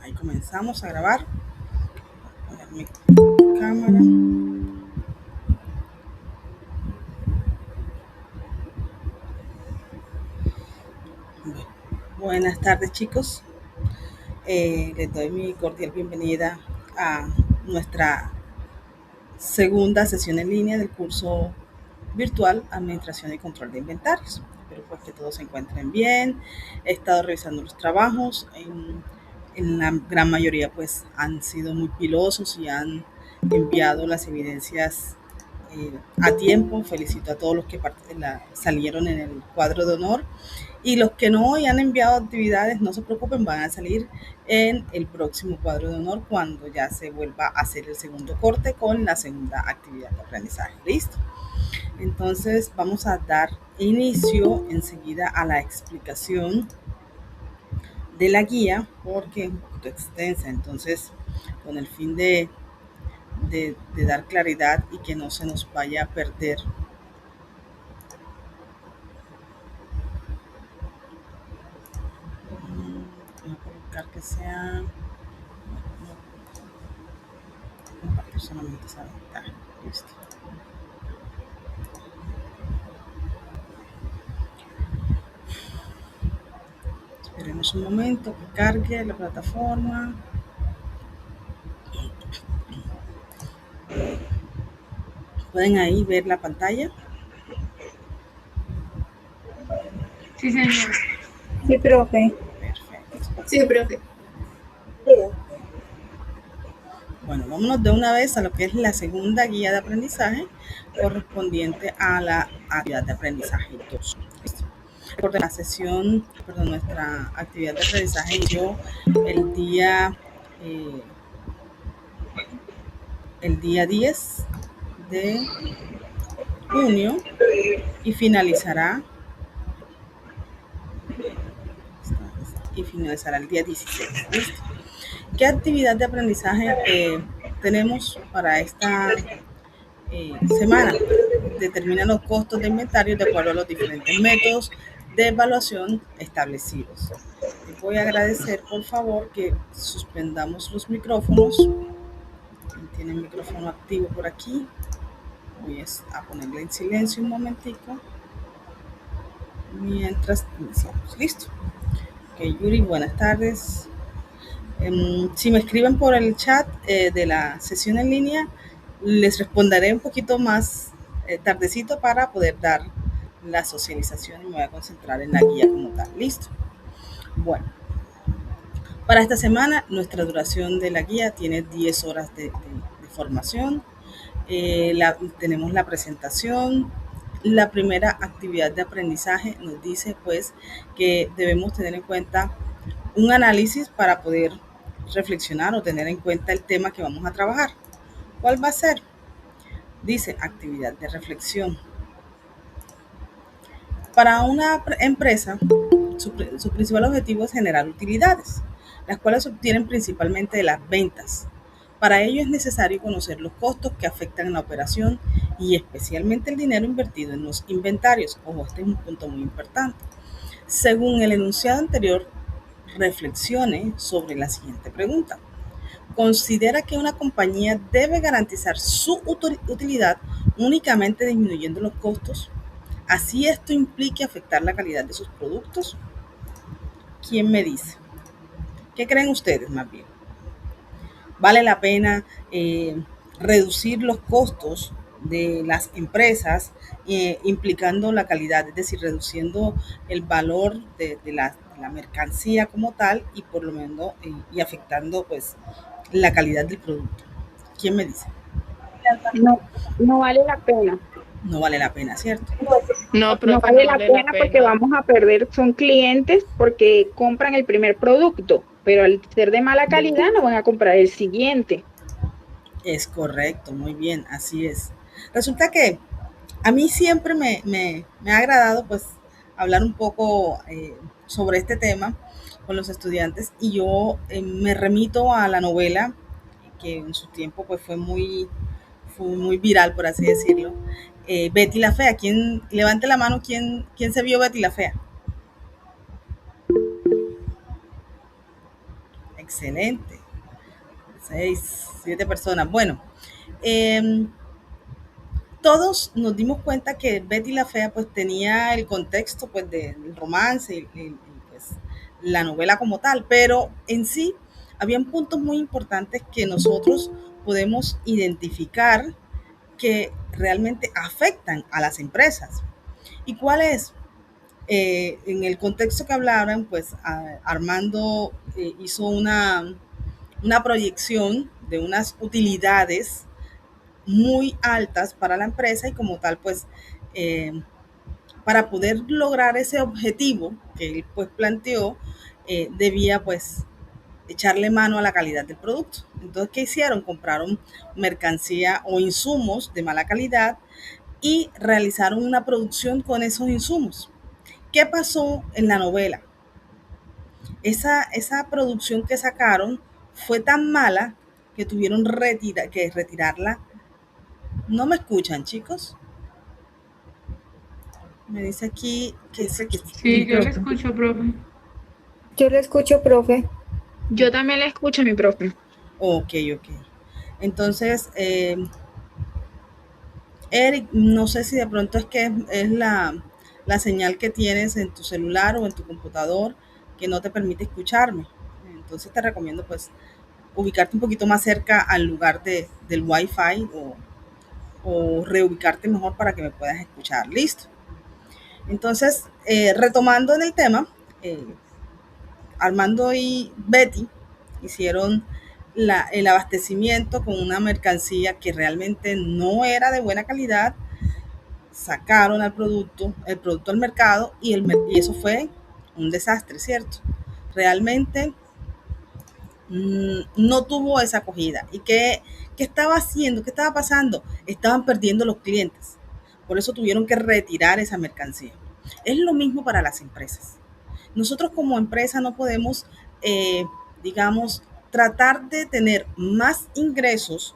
Ahí comenzamos a grabar. Voy a poner mi cámara. Buenas tardes, chicos. Les doy mi cordial bienvenida a nuestra segunda sesión en línea del curso virtual Administración y Control de Inventarios. Espero pues que todos se encuentren bien. He estado revisando los trabajos. En la gran mayoría pues han sido muy pilosos y han enviado las evidencias a tiempo. Felicito a todos los que salieron en el cuadro de honor. Y los que no y han enviado actividades, no se preocupen, van a salir en el próximo cuadro de honor cuando ya se vuelva a hacer el segundo corte con la segunda actividad de aprendizaje. ¿Listo? Entonces vamos a dar inicio enseguida a la explicación de la guía porque es un poquito extensa. Entonces, con el fin de dar claridad y que no se nos vaya a perder voy a colocar que sea compartir solamente esa ventana. Listo. Esperemos un momento que cargue la plataforma. ¿Pueden ahí ver la pantalla? Sí, señor. Sí, profe. Perfecto. Sí, profe. Bueno, vámonos de una vez a lo que es la segunda guía de aprendizaje correspondiente a la actividad de aprendizaje 2. Recuerden, nuestra actividad de aprendizaje inició el día 10 de junio y finalizará el día 16. ¿Listo? ¿Qué actividad de aprendizaje tenemos para esta semana? Determina los costos de inventario de acuerdo a los diferentes métodos de evaluación establecidos. Les voy a agradecer, por favor, que suspendamos los micrófonos. Tiene el micrófono activo por aquí. Voy a ponerle en silencio un momentico mientras iniciamos. Listo. Ok, Yuri, buenas tardes. Si me escriben por el chat de la sesión en línea, les responderé un poquito más tardecito para poder dar la socialización y me voy a concentrar en la guía como tal. ¿Listo? Bueno, para esta semana nuestra duración de la guía tiene 10 horas de formación. Tenemos la presentación. La primera actividad de aprendizaje nos dice pues que debemos tener en cuenta un análisis para poder reflexionar o tener en cuenta el tema que vamos a trabajar. ¿Cuál va a ser? Dice actividad de reflexión. Para una empresa, su principal objetivo es generar utilidades, las cuales se obtienen principalmente de las ventas. Para ello es necesario conocer los costos que afectan la operación y especialmente el dinero invertido en los inventarios. Ojo, este es un punto muy importante. Según el enunciado anterior, reflexione sobre la siguiente pregunta. ¿Considera que una compañía debe garantizar su utilidad únicamente disminuyendo los costos? ¿Así esto implique afectar la calidad de sus productos? ¿Quién me dice? ¿Qué creen ustedes más bien? ¿Vale la pena reducir los costos de las empresas implicando la calidad, es decir, reduciendo el valor de la mercancía como tal y por lo menos y afectando pues la calidad del producto? ¿Quién me dice? No vale la pena. No vale la pena, ¿cierto? No, profe, No vale la pena porque vamos a perder, son clientes porque compran el primer producto, pero al ser de mala calidad no van a comprar el siguiente. Es correcto, muy bien, así es. Resulta que a mí siempre me ha agradado pues hablar un poco sobre este tema con los estudiantes y yo me remito a la novela que en su tiempo pues fue muy viral, por así decirlo. Betty la Fea. ¿Quién levante la mano? ¿Quién se vio Betty la Fea? excelente. 6, 7 personas. Bueno, eh, todos nos dimos cuenta que Betty la Fea pues tenía el contexto pues del romance y, pues la novela como tal, pero en sí habían puntos muy importantes que nosotros podemos identificar que realmente afectan a las empresas. ¿Y cuál es? En el contexto que hablaban, pues Armando hizo una proyección de unas utilidades muy altas para la empresa y como tal, pues, para poder lograr ese objetivo que él pues planteó, debía pues echarle mano a la calidad del producto. Entonces, ¿qué hicieron? Compraron mercancía o insumos de mala calidad y realizaron una producción con esos insumos. ¿Qué pasó en la novela? Esa producción que sacaron fue tan mala que tuvieron que retirarla. ¿No me escuchan, chicos? Me dice aquí que Sí, yo le escucho, profe. Yo le escucho, profe. Yo también le escucho a mi profe. Ok. Entonces, Eric, no sé si de pronto es que es la señal que tienes en tu celular o en tu computador que no te permite escucharme. Entonces te recomiendo pues ubicarte un poquito más cerca al lugar del Wi-Fi o reubicarte mejor para que me puedas escuchar. Listo. Entonces, retomando en el tema, Armando y Betty hicieron el abastecimiento con una mercancía que realmente no era de buena calidad, sacaron el producto al mercado y eso fue un desastre, ¿cierto? Realmente no tuvo esa acogida. ¿Y qué estaba haciendo? ¿Qué estaba pasando? Estaban perdiendo los clientes. Por eso tuvieron que retirar esa mercancía. Es lo mismo para las empresas. Nosotros como empresa no podemos, digamos, tratar de tener más ingresos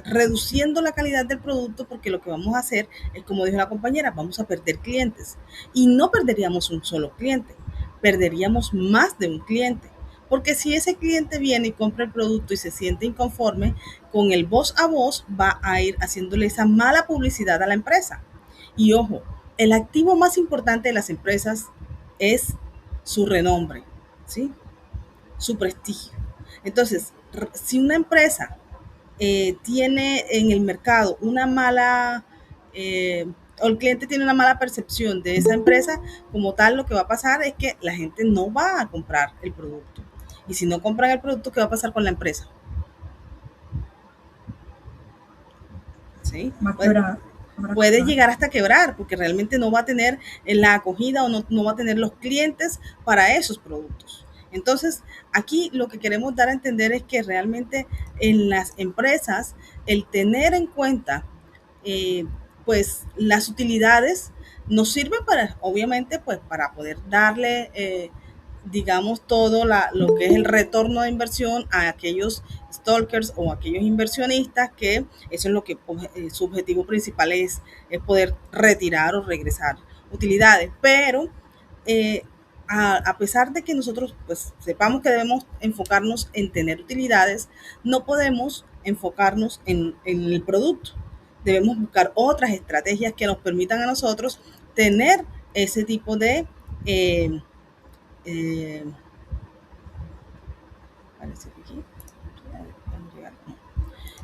reduciendo la calidad del producto porque lo que vamos a hacer es, como dijo la compañera, vamos a perder clientes. Y no perderíamos un solo cliente, perderíamos más de un cliente. Porque si ese cliente viene y compra el producto y se siente inconforme, con el voz a voz va a ir haciéndole esa mala publicidad a la empresa. Y ojo, el activo más importante de las empresas es su renombre, ¿sí? Su prestigio. Entonces, si una empresa tiene en el mercado una mala, o el cliente tiene una mala percepción de esa empresa, como tal, lo que va a pasar es que la gente no va a comprar el producto. Y si no compran el producto, ¿qué va a pasar con la empresa? ¿Sí? Puede llegar hasta quebrar porque realmente no va a tener la acogida o no va a tener los clientes para esos productos. Entonces, aquí lo que queremos dar a entender es que realmente en las empresas el tener en cuenta pues las utilidades nos sirven para, obviamente, pues para poder darle digamos, todo lo que es el retorno de inversión a aquellos stalkers o aquellos inversionistas que eso es lo que su objetivo principal es poder retirar o regresar utilidades. Pero a pesar de que nosotros pues sepamos que debemos enfocarnos en tener utilidades, no podemos enfocarnos en el producto. Debemos buscar otras estrategias que nos permitan a nosotros tener ese tipo de eh,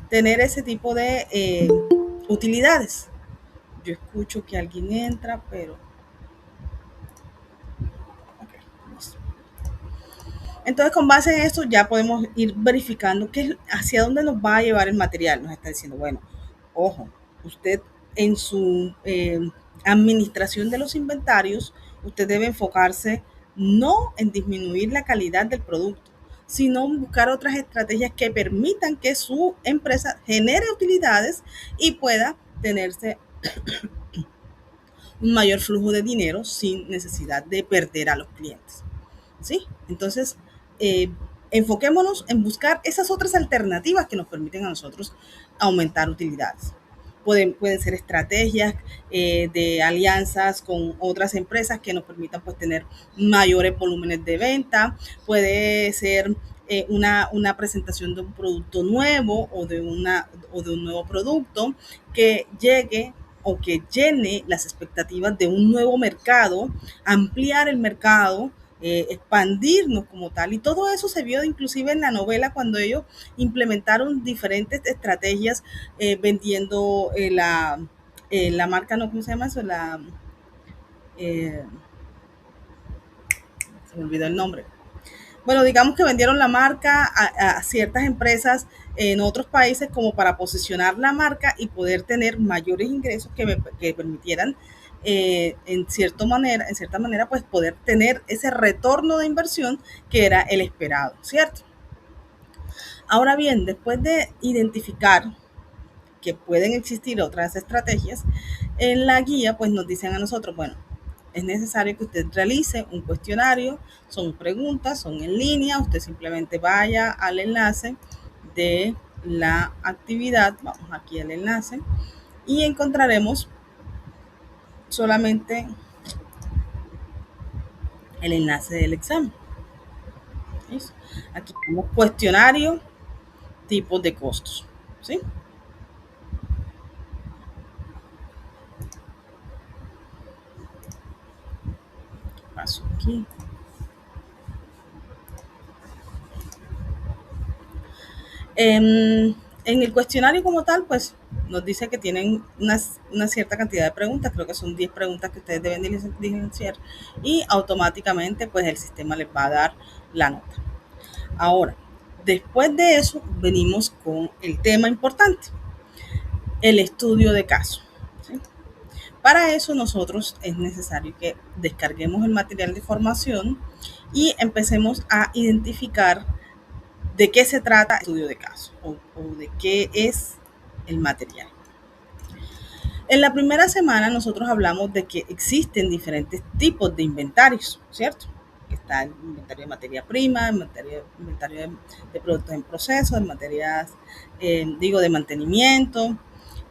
tener ese tipo de utilidades. Yo escucho que alguien entra, pero okay, listo. Entonces, con base en esto, ya podemos ir verificando hacia dónde nos va a llevar el material. Nos está diciendo, bueno, ojo, usted en su administración de los inventarios, usted debe enfocarse no en disminuir la calidad del producto, sino en buscar otras estrategias que permitan que su empresa genere utilidades y pueda tenerse un mayor flujo de dinero sin necesidad de perder a los clientes. ¿Sí? Entonces, enfoquémonos en buscar esas otras alternativas que nos permiten a nosotros aumentar utilidades. pueden ser estrategias de alianzas con otras empresas que nos permitan pues tener mayores volúmenes de venta, puede ser una presentación de un producto nuevo o de un nuevo producto que llegue o que llene las expectativas de un nuevo mercado, ampliar el mercado, expandirnos como tal. Y todo eso se vio inclusive en la novela cuando ellos implementaron diferentes estrategias vendiendo la marca, ¿no? ¿Cómo se llama eso? Se me olvidó el nombre. Bueno, digamos que vendieron la marca a ciertas empresas en otros países como para posicionar la marca y poder tener mayores ingresos que permitieran en cierta manera, pues poder tener ese retorno de inversión que era el esperado, ¿cierto? Ahora bien, después de identificar que pueden existir otras estrategias, en la guía pues nos dicen a nosotros, bueno, es necesario que usted realice un cuestionario, son preguntas, son en línea, usted simplemente vaya al enlace de la actividad, vamos aquí al enlace, y encontraremos solamente el enlace del examen. ¿Sí? Aquí tenemos cuestionario, tipos de costos, ¿sí? Paso aquí. En el cuestionario como tal, pues nos dice que tienen una cierta cantidad de preguntas, creo que son 10 preguntas que ustedes deben diligenciar y automáticamente pues el sistema les va a dar la nota. Ahora, después de eso venimos con el tema importante, el estudio de caso, ¿sí? Para eso nosotros es necesario que descarguemos el material de formación y empecemos a identificar de qué se trata el estudio de caso o de qué es el material. En la primera semana nosotros hablamos de que existen diferentes tipos de inventarios, ¿cierto? Está el inventario de materia prima, el inventario de productos en proceso, de materias, de mantenimiento,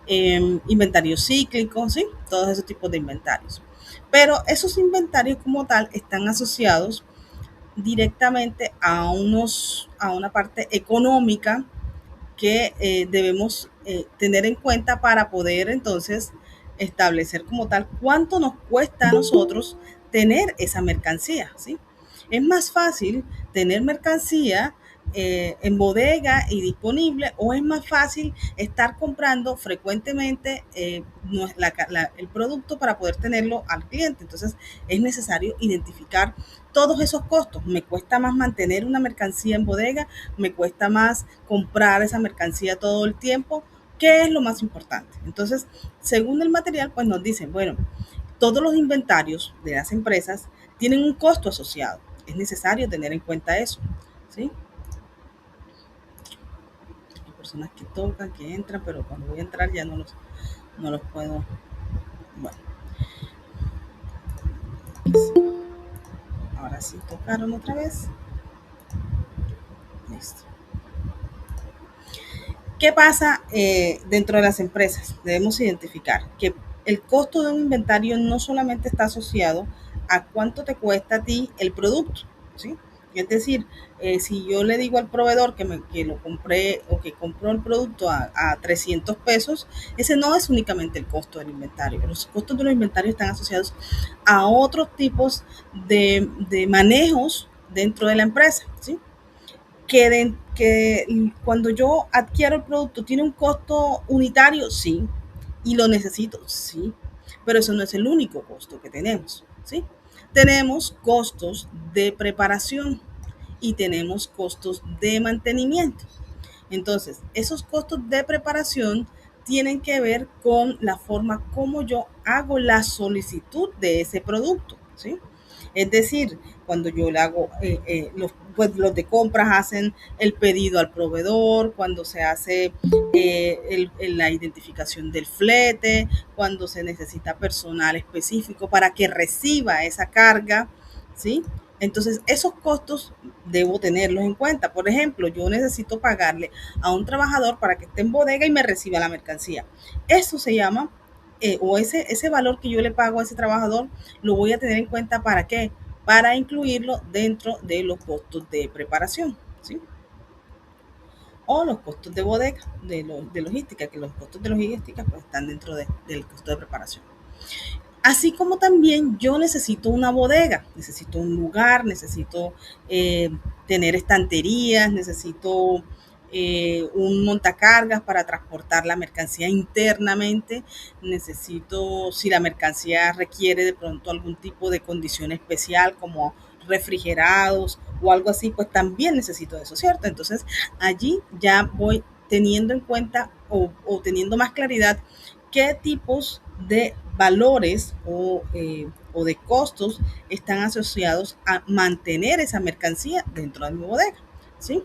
inventario cíclico, ¿sí? Todos esos tipos de inventarios. Pero esos inventarios como tal están asociados directamente a una parte económica que debemos tener en cuenta para poder entonces establecer como tal cuánto nos cuesta a nosotros tener esa mercancía, ¿sí? Es más fácil tener mercancía en bodega y disponible, o es más fácil estar comprando frecuentemente el producto para poder tenerlo al cliente. Entonces es necesario identificar todos esos costos. Me cuesta más mantener una mercancía en bodega, me cuesta más comprar esa mercancía todo el tiempo. ¿Qué es lo más importante? Entonces, según el material, pues nos dicen, bueno, todos los inventarios de las empresas tienen un costo asociado. Es necesario tener en cuenta eso, ¿sí? Hay personas que tocan, que entran, pero cuando voy a entrar ya no los puedo. Bueno. Ahora sí tocaron otra vez. Listo. ¿Qué pasa dentro de las empresas? Debemos identificar que el costo de un inventario no solamente está asociado a cuánto te cuesta a ti el producto, ¿sí? Es decir, si yo le digo al proveedor que lo compré o que compró el producto a 300 pesos, ese no es únicamente el costo del inventario. Los costos de los inventarios están asociados a otros tipos de manejos dentro de la empresa, ¿sí? Que cuando yo adquiero el producto tiene un costo unitario, sí, y lo necesito, sí, pero eso no es el único costo que tenemos, ¿sí? Tenemos costos de preparación y tenemos costos de mantenimiento. Entonces, esos costos de preparación tienen que ver con la forma como yo hago la solicitud de ese producto, ¿sí? Es decir, cuando yo le hago, los de compras hacen el pedido al proveedor, cuando se hace la identificación del flete, cuando se necesita personal específico para que reciba esa carga, ¿sí? Entonces, esos costos debo tenerlos en cuenta. Por ejemplo, yo necesito pagarle a un trabajador para que esté en bodega y me reciba la mercancía. Eso se llama, o ese valor que yo le pago a ese trabajador, lo voy a tener en cuenta ¿para qué? Para incluirlo dentro de los costos de preparación, ¿sí? O los costos de bodega, de logística, que los costos de logística pues, están dentro del costo de preparación. Así como también yo necesito una bodega, necesito un lugar, necesito tener estanterías, necesito un montacargas para transportar la mercancía internamente, necesito, si la mercancía requiere de pronto algún tipo de condición especial como refrigerados o algo así, pues también necesito eso, ¿cierto? Entonces allí ya voy teniendo en cuenta o teniendo más claridad qué tipos de valores o de costos están asociados a mantener esa mercancía dentro de mi bodega, ¿sí?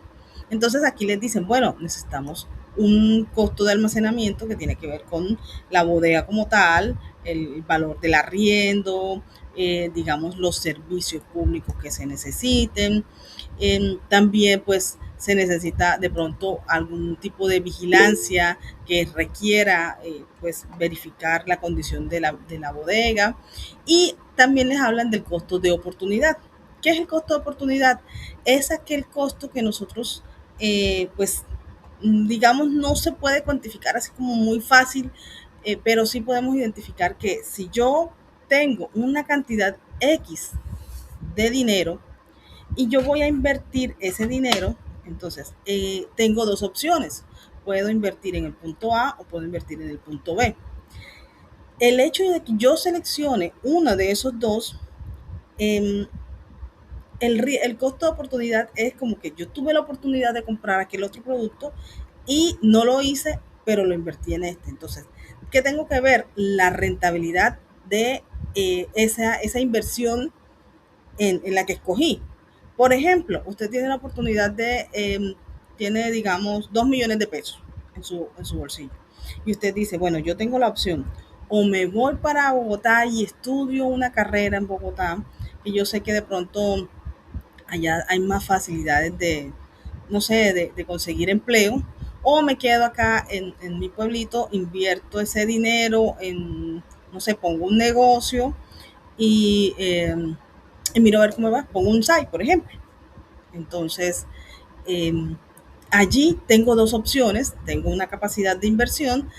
Entonces aquí les dicen, bueno, necesitamos un costo de almacenamiento que tiene que ver con la bodega como tal, el valor del arriendo, digamos, los servicios públicos que se necesiten. También, pues, se necesita de pronto algún tipo de vigilancia que requiera, pues, verificar la condición de la bodega. Y también les hablan del costo de oportunidad. ¿Qué es el costo de oportunidad? Es aquel costo que nosotros, pues, digamos, no se puede cuantificar así como muy fácil, pero sí podemos identificar que si yo tengo una cantidad X de dinero y yo voy a invertir ese dinero, entonces tengo dos opciones. Puedo invertir en el punto A o puedo invertir en el punto B. El hecho de que yo seleccione uno de esos dos, eh, el costo de oportunidad es como que yo tuve la oportunidad de comprar aquel otro producto y no lo hice, pero lo invertí en este. Entonces, ¿qué tengo que ver? La rentabilidad de esa inversión en la que escogí. Por ejemplo, usted tiene la oportunidad tiene, digamos, 2 millones de pesos en su bolsillo. Y usted dice, bueno, yo tengo la opción, o me voy para Bogotá y estudio una carrera en Bogotá, y yo sé que de pronto allá hay más facilidades no sé, de conseguir empleo, o me quedo acá en mi pueblito, invierto ese dinero en, no sé, pongo un negocio y, y miro a ver cómo va, pongo un site, por ejemplo. Entonces, eh, allí tengo dos opciones, tengo una capacidad de inversión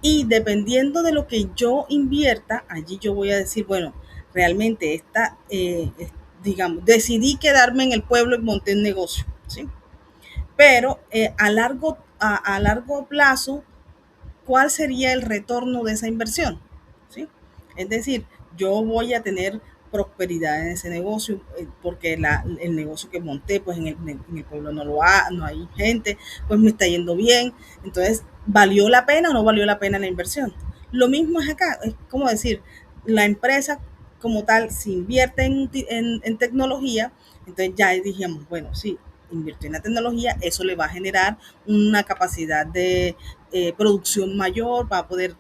y dependiendo de lo que yo invierta, allí yo voy a decir, bueno, realmente digamos, decidí quedarme en el pueblo y monté un negocio, ¿sí? Pero a largo plazo, ¿cuál sería el retorno de esa inversión? ¿Sí? Es decir, yo voy a tener prosperidad en ese negocio porque el negocio que monté pues en el pueblo no hay gente, pues me está yendo bien. Entonces, ¿valió la pena o no valió la pena la inversión? Lo mismo es acá, es como decir, la empresa como tal, si invierte en tecnología, entonces ya dijimos, bueno, sí, invirtió en la tecnología, eso le va a generar una capacidad de producción mayor, va a poder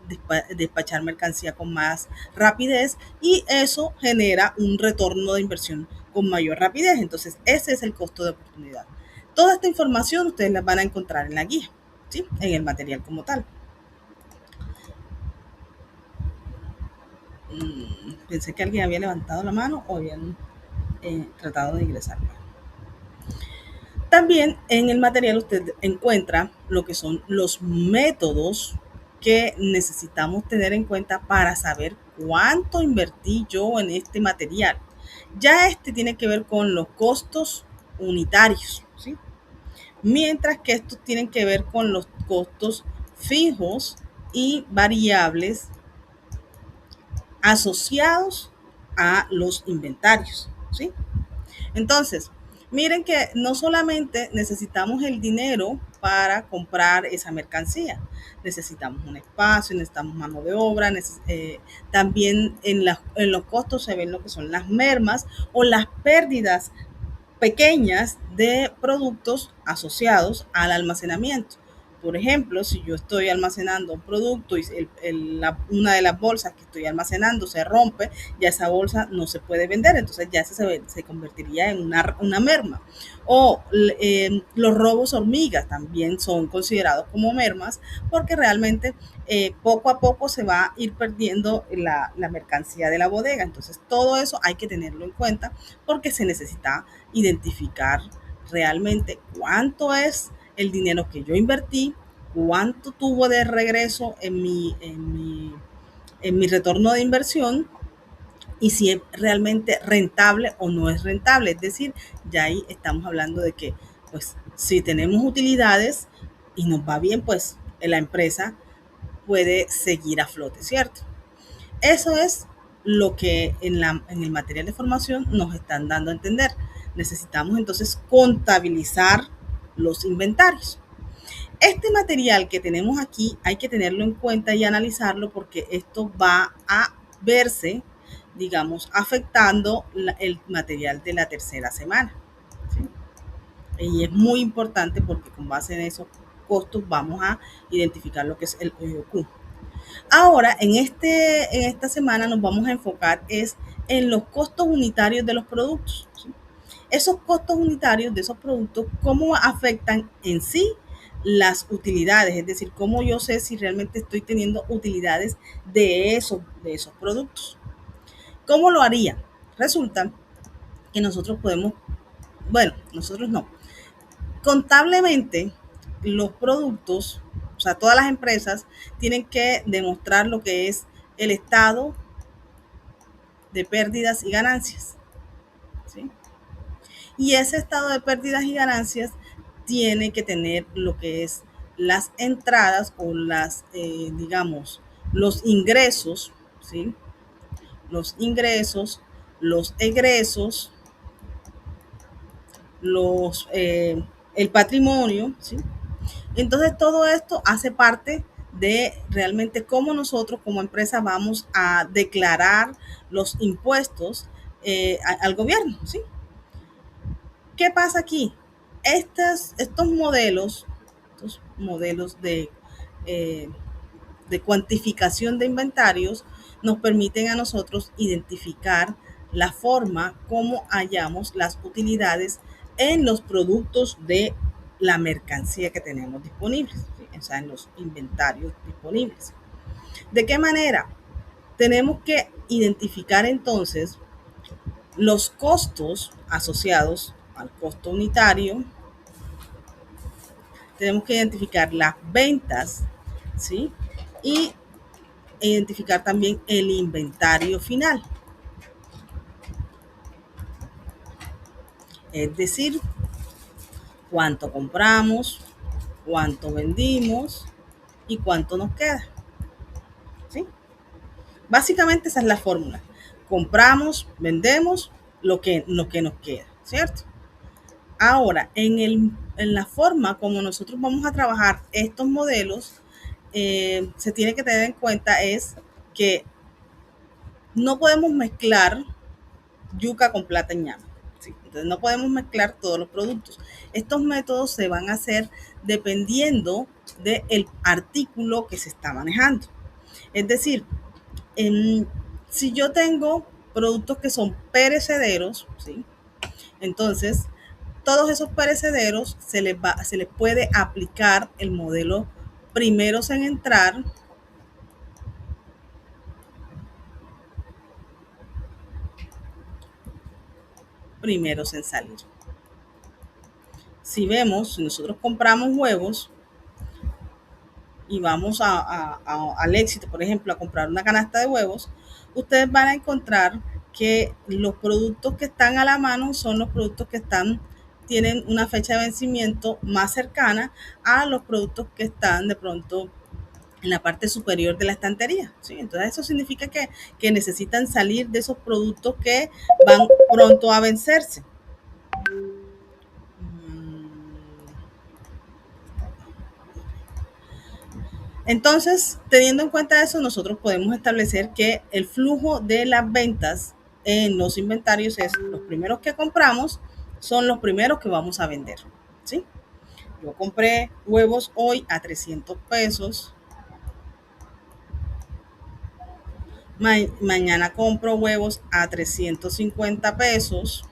despachar mercancía con más rapidez y eso genera un retorno de inversión con mayor rapidez. Entonces, ese es el costo de oportunidad. Toda esta información ustedes la van a encontrar en la guía, ¿sí? En el material como tal. Pensé que alguien había levantado la mano o habían tratado de ingresar. También en el material usted encuentra lo que son los métodos que necesitamos tener en cuenta para saber cuánto invertí yo en este material. Ya este tiene que ver con los costos unitarios, ¿sí? Mientras que estos tienen que ver con los costos fijos y variables asociados a los inventarios, ¿sí? Entonces, miren que no solamente necesitamos el dinero para comprar esa mercancía, necesitamos un espacio, necesitamos mano de obra, también en los costos se ven lo que son las mermas o las pérdidas pequeñas de productos asociados al almacenamiento. Por ejemplo, si yo estoy almacenando un producto y una de las bolsas que estoy almacenando se rompe, ya esa bolsa no se puede vender, entonces ya se convertiría en una merma. O los robos hormigas también son considerados como mermas porque realmente poco a poco se va a ir perdiendo la mercancía de la bodega. Entonces todo eso hay que tenerlo en cuenta porque se necesita identificar realmente cuánto es el dinero que yo invertí, cuánto tuvo de regreso en mi retorno de inversión y si es realmente rentable o no es rentable. Es decir, ya ahí estamos hablando de que, pues, si tenemos utilidades y nos va bien, pues la empresa puede seguir a flote, ¿cierto? Eso es lo que en el material de formación nos están dando a entender. Necesitamos entonces contabilizar los inventarios. Este material que tenemos aquí hay que tenerlo en cuenta y analizarlo porque esto va a verse, digamos, afectando el material de la tercera semana, ¿sí? Y es muy importante porque con base en esos costos vamos a identificar lo que es el OIOQ. Ahora, en esta semana nos vamos a enfocar en los costos unitarios de los productos, ¿sí? Esos costos unitarios de esos productos, cómo afectan en sí las utilidades, es decir, cómo yo sé si realmente estoy teniendo utilidades de esos productos. ¿Cómo lo haría? Resulta que nosotros podemos, bueno, nosotros no, contablemente los productos, o sea, todas las empresas tienen que demostrar lo que es el estado de pérdidas y ganancias, ¿sí? Y ese estado de pérdidas y ganancias tiene que tener lo que es las entradas o digamos, los ingresos, ¿sí? Los ingresos, los egresos, el patrimonio, ¿sí? Entonces todo esto hace parte de realmente cómo nosotros como empresa vamos a declarar los impuestos al gobierno, ¿sí? ¿Qué pasa aquí? Estos modelos de cuantificación de inventarios nos permiten a nosotros identificar la forma como hallamos las utilidades en los productos de la mercancía que tenemos disponibles, ¿sí? O sea, en los inventarios disponibles. ¿De qué manera? Tenemos que identificar entonces los costos asociados al costo unitario. Tenemos que identificar las ventas, ¿sí? Y identificar también el inventario final. Es decir, cuánto compramos, cuánto vendimos y cuánto nos queda, ¿sí? Básicamente esa es la fórmula. Compramos, vendemos lo que nos queda, ¿cierto? Ahora, en la forma como nosotros vamos a trabajar estos modelos, se tiene que tener en cuenta es que no podemos mezclar yuca con plata en ñame, ¿sí? Entonces no podemos mezclar todos los productos. Estos métodos se van a hacer dependiendo del artículo que se está manejando. Es decir, si yo tengo productos que son perecederos, ¿sí? Entonces todos esos perecederos se les puede aplicar el modelo primeros en entrar, primeros en salir. Si vemos, si nosotros compramos huevos y vamos al Éxito, por ejemplo, a comprar una canasta de huevos, ustedes van a encontrar que los productos que están a la mano son los productos que tienen una fecha de vencimiento más cercana a los productos que están de pronto en la parte superior de la estantería, ¿sí? Entonces eso significa que necesitan salir de esos productos que van pronto a vencerse. Entonces, teniendo en cuenta eso, nosotros podemos establecer que el flujo de las ventas en los inventarios es los primeros que compramos, son los primeros que vamos a vender, ¿sí? yo compré huevos hoy a 300 pesos, mañana compro huevos a 350 pesos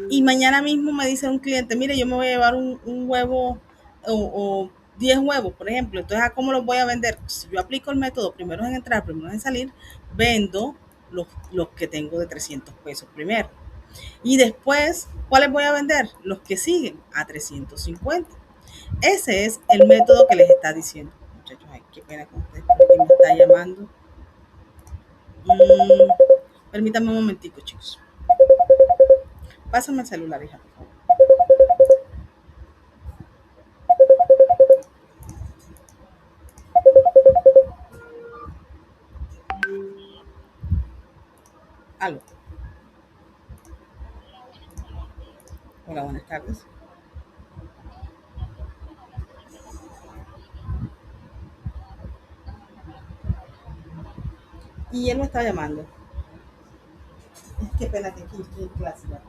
y mañana mismo me dice un cliente, mire, yo me voy a llevar un huevo o 10 huevos, por ejemplo. Entonces, ¿a cómo los voy a vender? Si yo aplico el método primero en entrar, primero en salir, vendo los que tengo de 300 pesos primero. Y después, ¿cuáles voy a vender? Los que siguen a 350. Ese es el método que les está diciendo. Muchachos, ay, qué pena con ustedes, porque me está llamando. Permítanme un momentico, chicos. Pásame el celular, hija, por favor. Aló. Hola, buenas tardes. Y él me está llamando. Qué pena que aquí estoy en clase. ¿Verdad?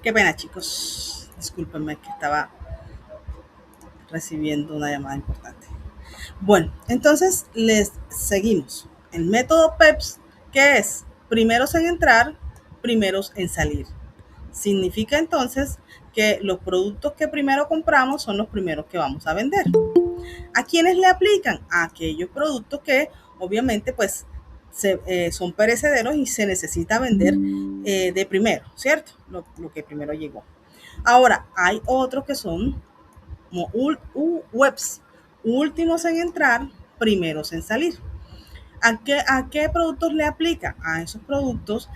Qué pena, chicos. Discúlpenme que estaba recibiendo una llamada importante. Bueno, entonces les seguimos. El método PEPS, ¿qué es? Primeros en entrar, primeros en salir. Significa entonces que los productos que primero compramos son los primeros que vamos a vender. ¿A quiénes le aplican? A aquellos productos que obviamente pues son perecederos y se necesita vender de primero, ¿cierto? Lo que primero llegó. Ahora, hay otros que son como webs, últimos en entrar, primeros en salir. ¿A qué productos le aplica? A esos productos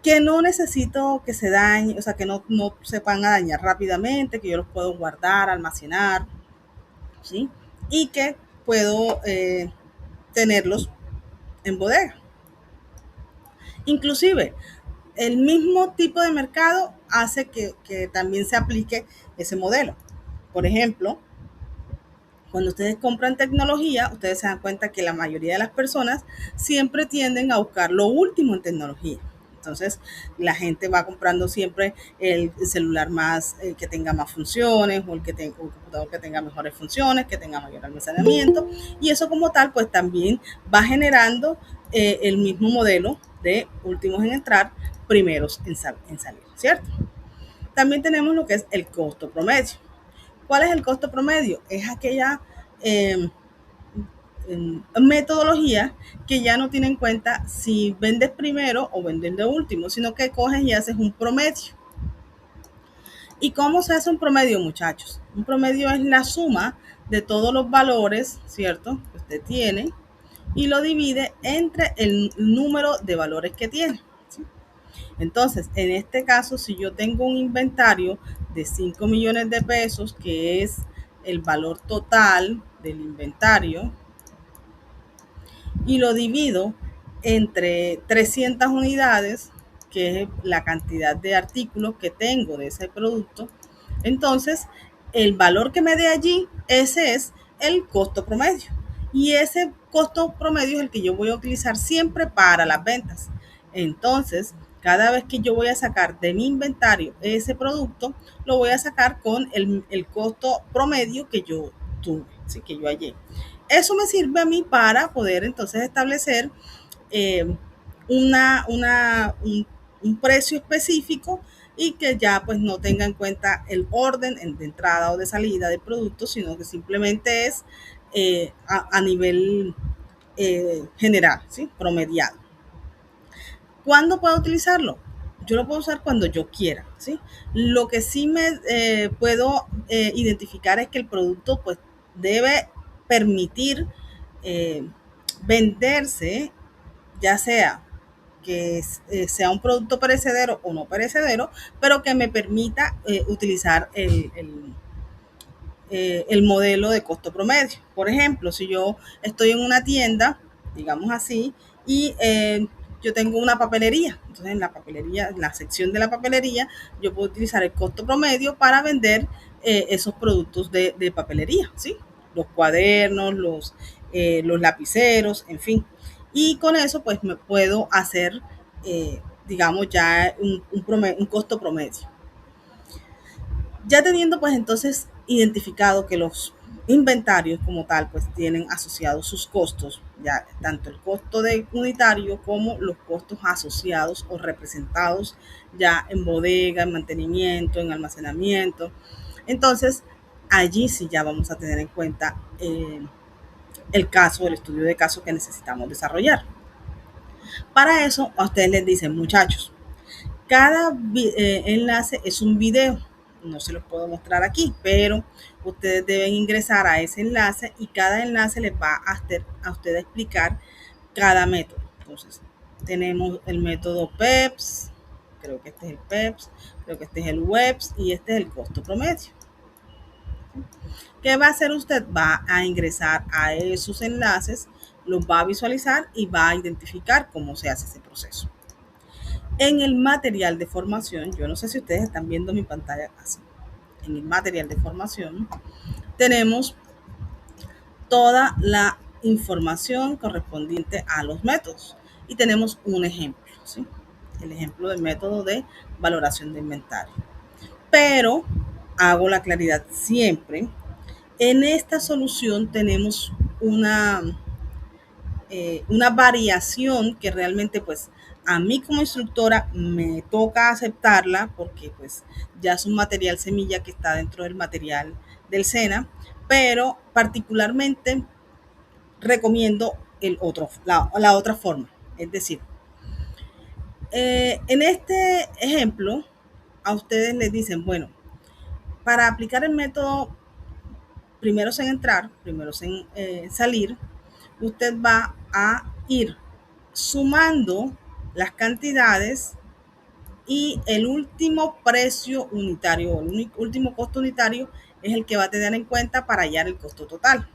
que no necesito que se dañen, o sea, que no se van a dañar rápidamente, que yo los puedo guardar, almacenar, ¿sí? Y que puedo tenerlos en bodega. Inclusive, el mismo tipo de mercado hace que también se aplique ese modelo. Por ejemplo, cuando ustedes compran tecnología, ustedes se dan cuenta que la mayoría de las personas siempre tienden a buscar lo último en tecnología. Entonces, la gente va comprando siempre el celular más que tenga más funciones o el computador que tenga mejores funciones, que tenga mayor almacenamiento. Y eso como tal, pues también va generando el mismo modelo de últimos en entrar, primeros en salir, ¿cierto? También tenemos lo que es el costo promedio. ¿Cuál es el costo promedio? Es aquella metodología que ya no tiene en cuenta si vendes primero o vendes de último, sino que coges y haces un promedio. ¿Y cómo se hace un promedio, muchachos? Un promedio es la suma de todos los valores, ¿cierto?, que usted tiene y lo divide entre el número de valores que tiene, ¿sí? Entonces, en este caso, si yo tengo un inventario de 5 millones de pesos, que es el valor total del inventario, y lo divido entre 300 unidades, que es la cantidad de artículos que tengo de ese producto, entonces el valor que me dé allí, ese es el costo promedio. Y ese costo promedio es el que yo voy a utilizar siempre para las ventas. Entonces, cada vez que yo voy a sacar de mi inventario ese producto, lo voy a sacar con el costo promedio que yo tuve, ¿sí?, que yo hallé. Eso me sirve a mí para poder entonces establecer un precio específico y que ya pues no tenga en cuenta el orden de entrada o de salida del producto, sino que simplemente es a nivel general, ¿sí? Promediado. ¿Cuándo puedo utilizarlo? Yo lo puedo usar cuando yo quiera, ¿sí? Lo que sí me puedo identificar es que el producto pues debe permitir venderse, ya sea que sea un producto perecedero o no perecedero, pero que me permita utilizar el modelo de costo promedio. Por ejemplo, si yo estoy en una tienda, digamos así, y yo tengo una papelería, entonces en la papelería, en la sección de la papelería, yo puedo utilizar el costo promedio para vender esos productos de papelería, ¿sí? Los cuadernos, los lapiceros, en fin. Y con eso, pues, me puedo hacer, digamos, ya un costo promedio. Ya teniendo pues entonces identificado que los inventarios como tal pues tienen asociados sus costos, ya tanto el costo de unitario como los costos asociados o representados ya en bodega, en mantenimiento, en almacenamiento. Entonces allí sí ya vamos a tener en cuenta el caso, el estudio de caso que necesitamos desarrollar. Para eso a ustedes les dicen, muchachos, cada enlace es un video. No se los puedo mostrar aquí, pero ustedes deben ingresar a ese enlace y cada enlace les va a ustedes explicar cada método. Entonces, tenemos el método PEPS, creo que este es el PEPS, creo que este es el WEBS y este es el costo promedio. ¿Qué va a hacer usted? Va a ingresar a esos enlaces, los va a visualizar y va a identificar cómo se hace ese proceso. En el material de formación, yo no sé si ustedes están viendo mi pantalla así. En el material de formación tenemos toda la información correspondiente a los métodos y tenemos un ejemplo, ¿sí? El ejemplo del método de valoración de inventario. Pero hago la claridad siempre. En esta solución tenemos una variación que realmente pues a mí como instructora me toca aceptarla porque pues ya es un material semilla que está dentro del material del SENA, pero particularmente recomiendo la otra forma. Es decir, en este ejemplo a ustedes les dicen, bueno, para aplicar el método primero en entrar, primero en salir, usted va a ir sumando las cantidades y el último precio unitario, el último costo unitario es el que va a tener en cuenta para hallar el costo total.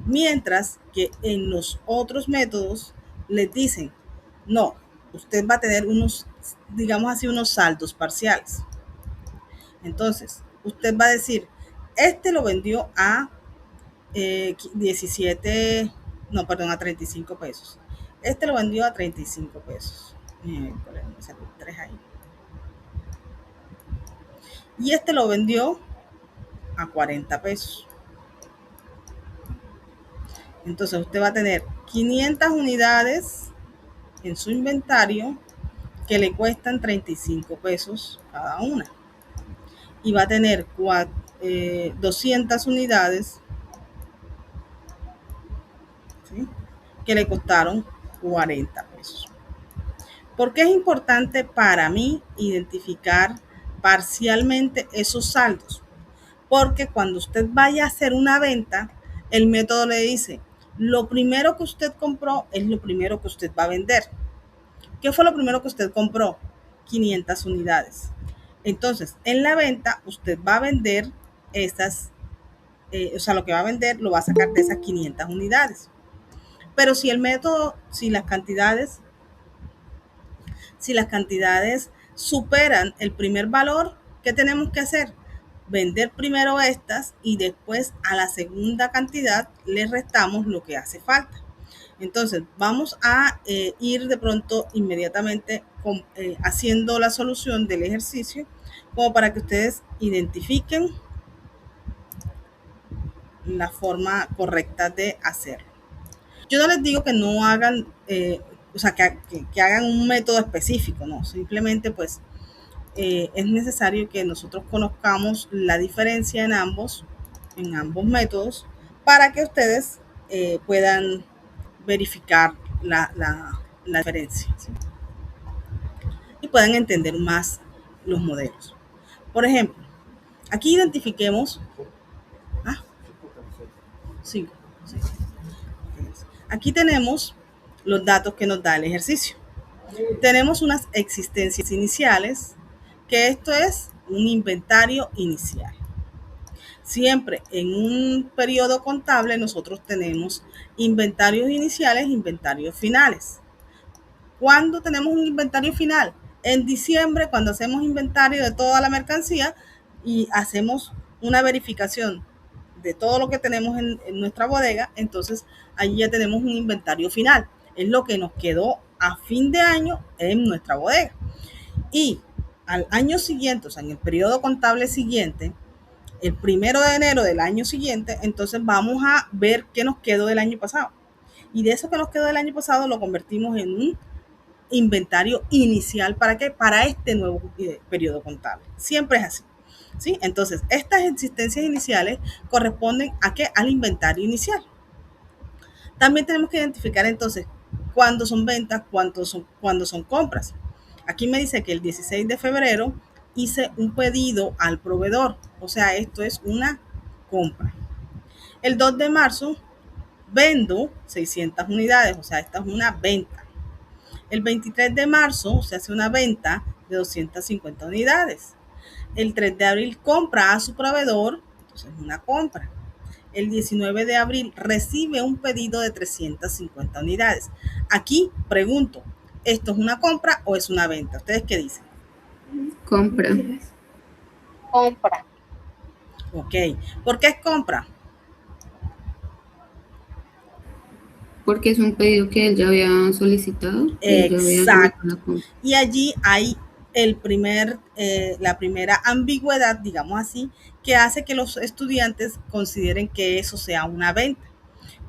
Mientras que en los otros métodos les dicen, no, usted va a tener unos, digamos así, unos saldos parciales. Entonces, usted va a decir, este lo vendió a a 35 pesos. Este lo vendió a 35 pesos. Me salió 3 ahí. Y este lo vendió a 40 pesos. Entonces usted va a tener 500 unidades en su inventario que le cuestan 35 pesos cada una. Y va a tener 200 unidades, ¿sí?, que le costaron 40 pesos. ¿Por qué es importante para mí identificar parcialmente esos saldos? Porque cuando usted vaya a hacer una venta, el método le dice, lo primero que usted compró es lo primero que usted va a vender. ¿Qué fue lo primero que usted compró? 500 unidades. Entonces, en la venta, usted va a vender lo que va a vender lo va a sacar de esas 500 unidades. Pero si el método, si las cantidades superan el primer valor, ¿qué tenemos que hacer? Vender primero estas y después a la segunda cantidad le restamos lo que hace falta. Entonces vamos a ir de pronto inmediatamente haciendo la solución del ejercicio como para que ustedes identifiquen la forma correcta de hacerlo. Yo no les digo que no hagan, que hagan un método específico, no, simplemente pues es necesario que nosotros conozcamos la diferencia en ambos métodos para que ustedes puedan verificar la diferencia, ¿sí? Y puedan entender más los modelos. Por ejemplo, aquí identifiquemos 5. Aquí tenemos los datos que nos da el ejercicio. Tenemos unas existencias iniciales, que esto es un inventario inicial. Siempre en un periodo contable nosotros tenemos inventarios iniciales e inventarios finales. ¿Cuándo tenemos un inventario final? En diciembre, cuando hacemos inventario de toda la mercancía y hacemos una verificación de todo lo que tenemos en nuestra bodega, entonces allí ya tenemos un inventario final. Es lo que nos quedó a fin de año en nuestra bodega. Y al año siguiente, o sea, en el periodo contable siguiente, el 1 de enero del año siguiente, entonces vamos a ver qué nos quedó del año pasado. Y de eso que nos quedó del año pasado lo convertimos en un inventario inicial. ¿Para qué? Para este nuevo periodo contable. Siempre es así, ¿sí? Entonces, estas existencias iniciales corresponden ¿a qué? Al inventario inicial. También tenemos que identificar entonces cuándo son ventas, cuándo son compras. Aquí me dice que el 16 de febrero hice un pedido al proveedor, o sea, esto es una compra. El 2 de marzo vendo 600 unidades, o sea, esta es una venta. El 23 de marzo se hace una venta de 250 unidades. El 3 de abril compra a su proveedor, entonces es una compra. El 19 de abril recibe un pedido de 350 unidades. Aquí pregunto, ¿esto es una compra o es una venta? ¿Ustedes qué dicen? Compra. Compra. Ok. ¿Por qué es compra? Porque es un pedido que él ya había solicitado. Exacto. Y allí hay la primera ambigüedad, digamos así, que hace que los estudiantes consideren que eso sea una venta.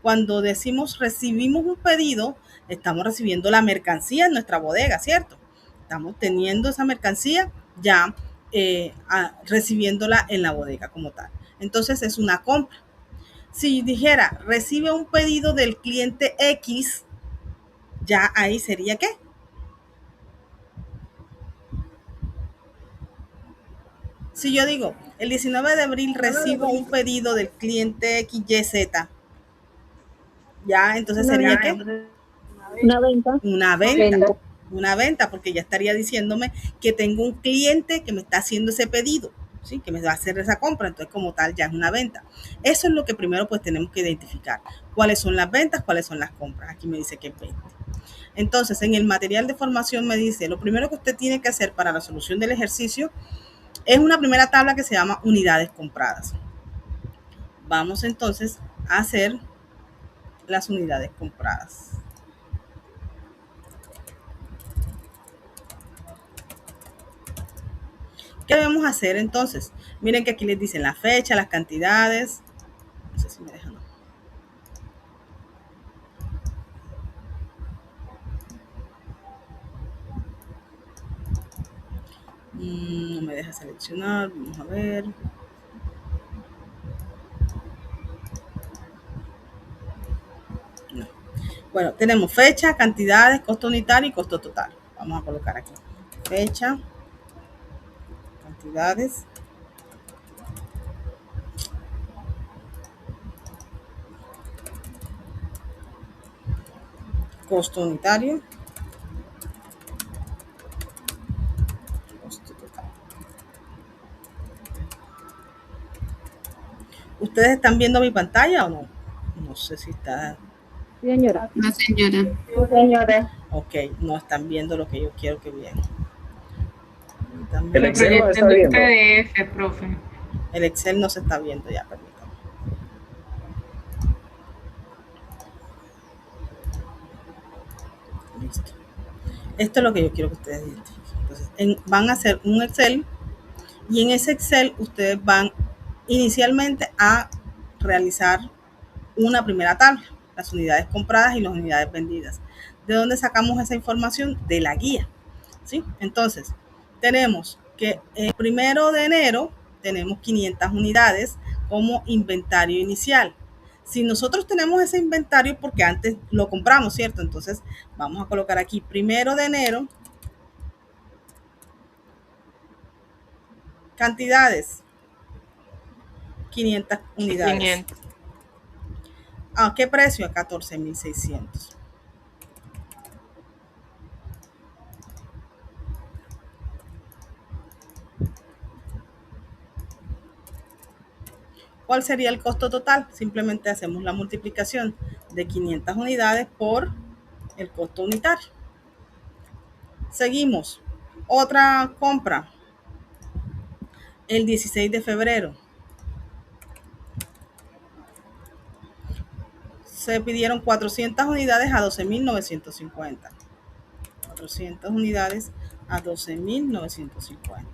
Cuando decimos recibimos un pedido, estamos recibiendo la mercancía en nuestra bodega, ¿cierto? Estamos teniendo esa mercancía ya recibiéndola en la bodega como tal. Entonces es una compra. Si dijera recibe un pedido del cliente X, ya ahí sería ¿qué? Si yo digo, el 19 de abril recibo un pedido del cliente XYZ, ya, entonces sería ¿qué? Una venta. Una venta, porque ya estaría diciéndome que tengo un cliente que me está haciendo ese pedido, ¿sí? Que me va a hacer esa compra, entonces como tal ya es una venta. Eso es lo que primero pues tenemos que identificar. ¿Cuáles son las ventas? ¿Cuáles son las compras? Aquí me dice que es venta. Entonces, en el material de formación me dice, lo primero que usted tiene que hacer para la solución del ejercicio es una primera tabla que se llama unidades compradas. Vamos entonces a hacer las unidades compradas. ¿Qué debemos hacer entonces? Miren que aquí les dicen la fecha, las cantidades. No sé si me dejan. No me deja seleccionar. Vamos a ver. No. Bueno, tenemos fecha, cantidades, costo unitario y costo total. Vamos a colocar aquí. Fecha, cantidades, costo unitario, costo total. ¿Ustedes están viendo mi pantalla o no? No sé si está. Señora. No, señora. Señora. Ok, no están viendo lo que yo quiero que vean. El Excel no está viendo. PDF, profe. El Excel no se está viendo ya, permítanme. Listo. Esto es lo que yo quiero que ustedes identifiquen. Entonces, van a hacer un Excel y en ese Excel ustedes van inicialmente a realizar una primera tabla, las unidades compradas y las unidades vendidas. ¿De dónde sacamos esa información? De la guía, ¿sí? Entonces, tenemos que el 1 de enero tenemos 500 unidades como inventario inicial. Si nosotros tenemos ese inventario porque antes lo compramos, ¿cierto? Entonces vamos a colocar aquí 1 de enero, cantidades, 500 unidades. 500. ¿A qué precio? A 14.600. ¿Cuál sería el costo total? Simplemente hacemos la multiplicación de 500 unidades por el costo unitario. Seguimos. Otra compra. El 16 de febrero. Se pidieron 400 unidades a 12.950. 400 unidades a 12.950.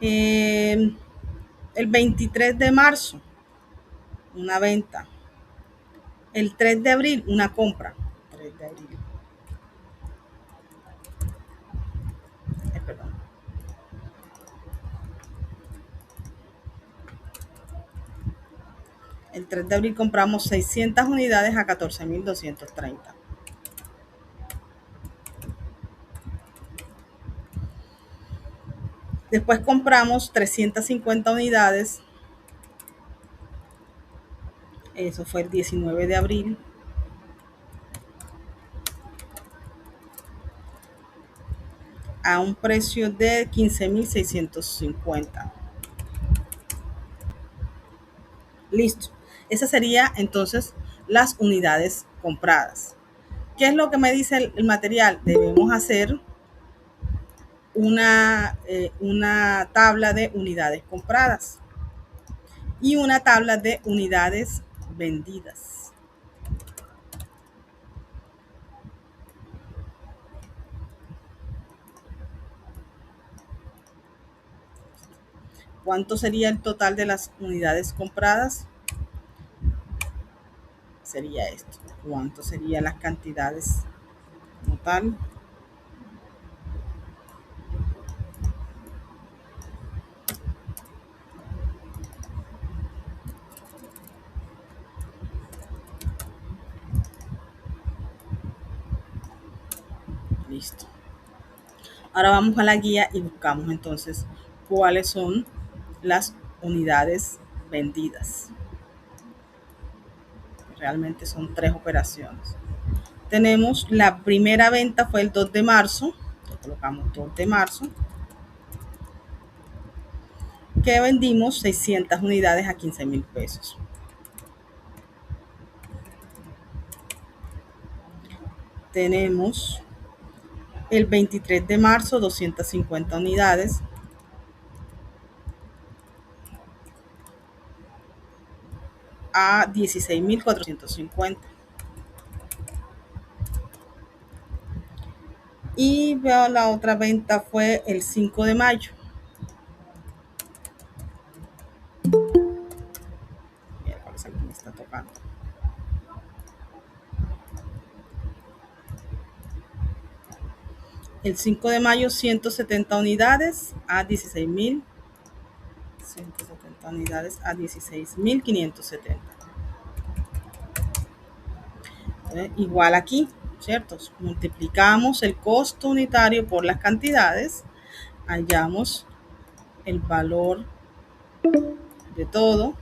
El 23 de marzo, una venta. El 3 de abril, una compra. 3 de abril. Perdón. El 3 de abril compramos 600 unidades a 14.230. Después compramos 350 unidades. Eso fue el 19 de abril. A un precio de 15.650. Listo. Esa sería entonces las unidades compradas. ¿Qué es lo que me dice el material? Debemos hacer una tabla de unidades compradas y una tabla de unidades vendidas. ¿Cuánto sería el total de las unidades compradas? Sería esto. ¿Cuánto serían las cantidades como tal? Listo. Ahora vamos a la guía y buscamos entonces cuáles son las unidades vendidas. Realmente son 3 operaciones. Tenemos la primera venta fue el 2 de marzo. Le colocamos 2 de marzo. Que vendimos 600 unidades a 15.000 pesos. Tenemos el 23 de marzo 250 unidades a 16.450. Y veo la otra venta fue el 5 de mayo. Mira, cuál es el que me está tocando. El 5 de mayo 170 unidades a 16.000. 170 unidades a 16.570. Igual aquí, ¿cierto? Multiplicamos el costo unitario por las cantidades, hallamos el valor de todo,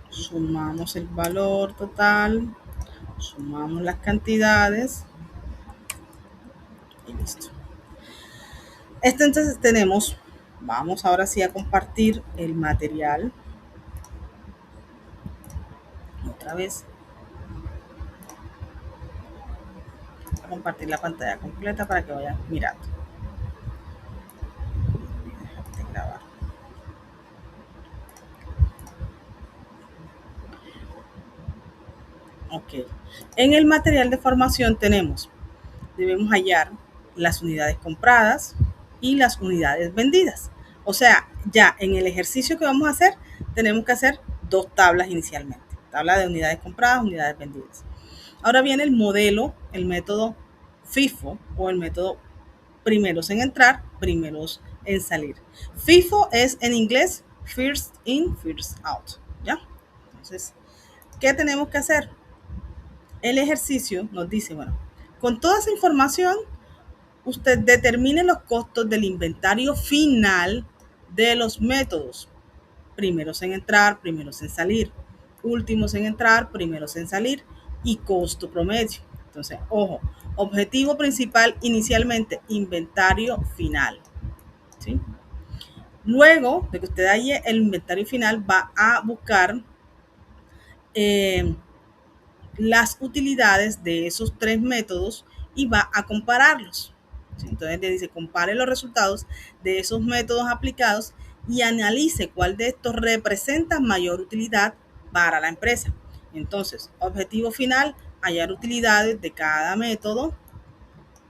sumamos el valor total, sumamos las cantidades y listo. Entonces tenemos, vamos ahora sí a compartir el material. Otra vez. Voy a compartir la pantalla completa para que vayan mirando. Déjate grabar. Ok. En el material de formación debemos hallar las unidades compradas y las unidades vendidas. O sea, ya en el ejercicio que vamos a hacer, tenemos que hacer 2 tablas inicialmente. Tabla de unidades compradas, unidades vendidas. Ahora viene el modelo, el método FIFO o el método primeros en entrar, primeros en salir. FIFO es en inglés first in, first out, ¿ya? Entonces, ¿qué tenemos que hacer? El ejercicio nos dice, bueno, con toda esa información, usted determine los costos del inventario final de los métodos. Primeros en entrar, primeros en salir. Últimos en entrar, primeros en salir. Y costo promedio. Entonces, ojo, objetivo principal inicialmente, inventario final. ¿Sí? Luego de que usted halle el inventario final, va a buscar las utilidades de esos tres métodos y va a compararlos. Entonces le dice, compare los resultados de esos métodos aplicados y analice cuál de estos representa mayor utilidad para la empresa. Entonces, objetivo final, hallar utilidades de cada método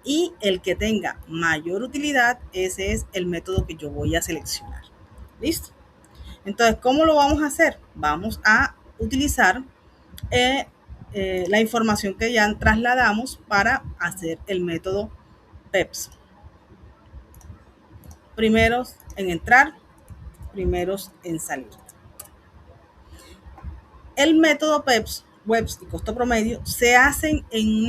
y el que tenga mayor utilidad, ese es el método que yo voy a seleccionar. ¿Listo? Entonces, ¿cómo lo vamos a hacer? Vamos a utilizar la información que ya trasladamos para hacer el método PEPS. Primeros en entrar, primeros en salir. El método PEPS, webs y costo promedio, se hacen en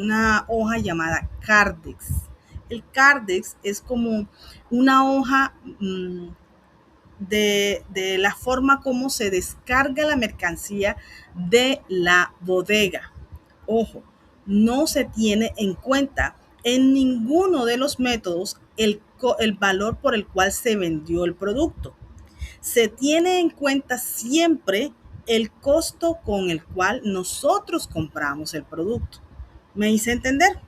una hoja llamada Cardex. El Cardex es como una hoja de la forma como se descarga la mercancía de la bodega. Ojo, no se tiene en cuenta en ninguno de los métodos el valor por el cual se vendió el producto. Se tiene en cuenta siempre el costo con el cual nosotros compramos el producto. ¿Me hice entender?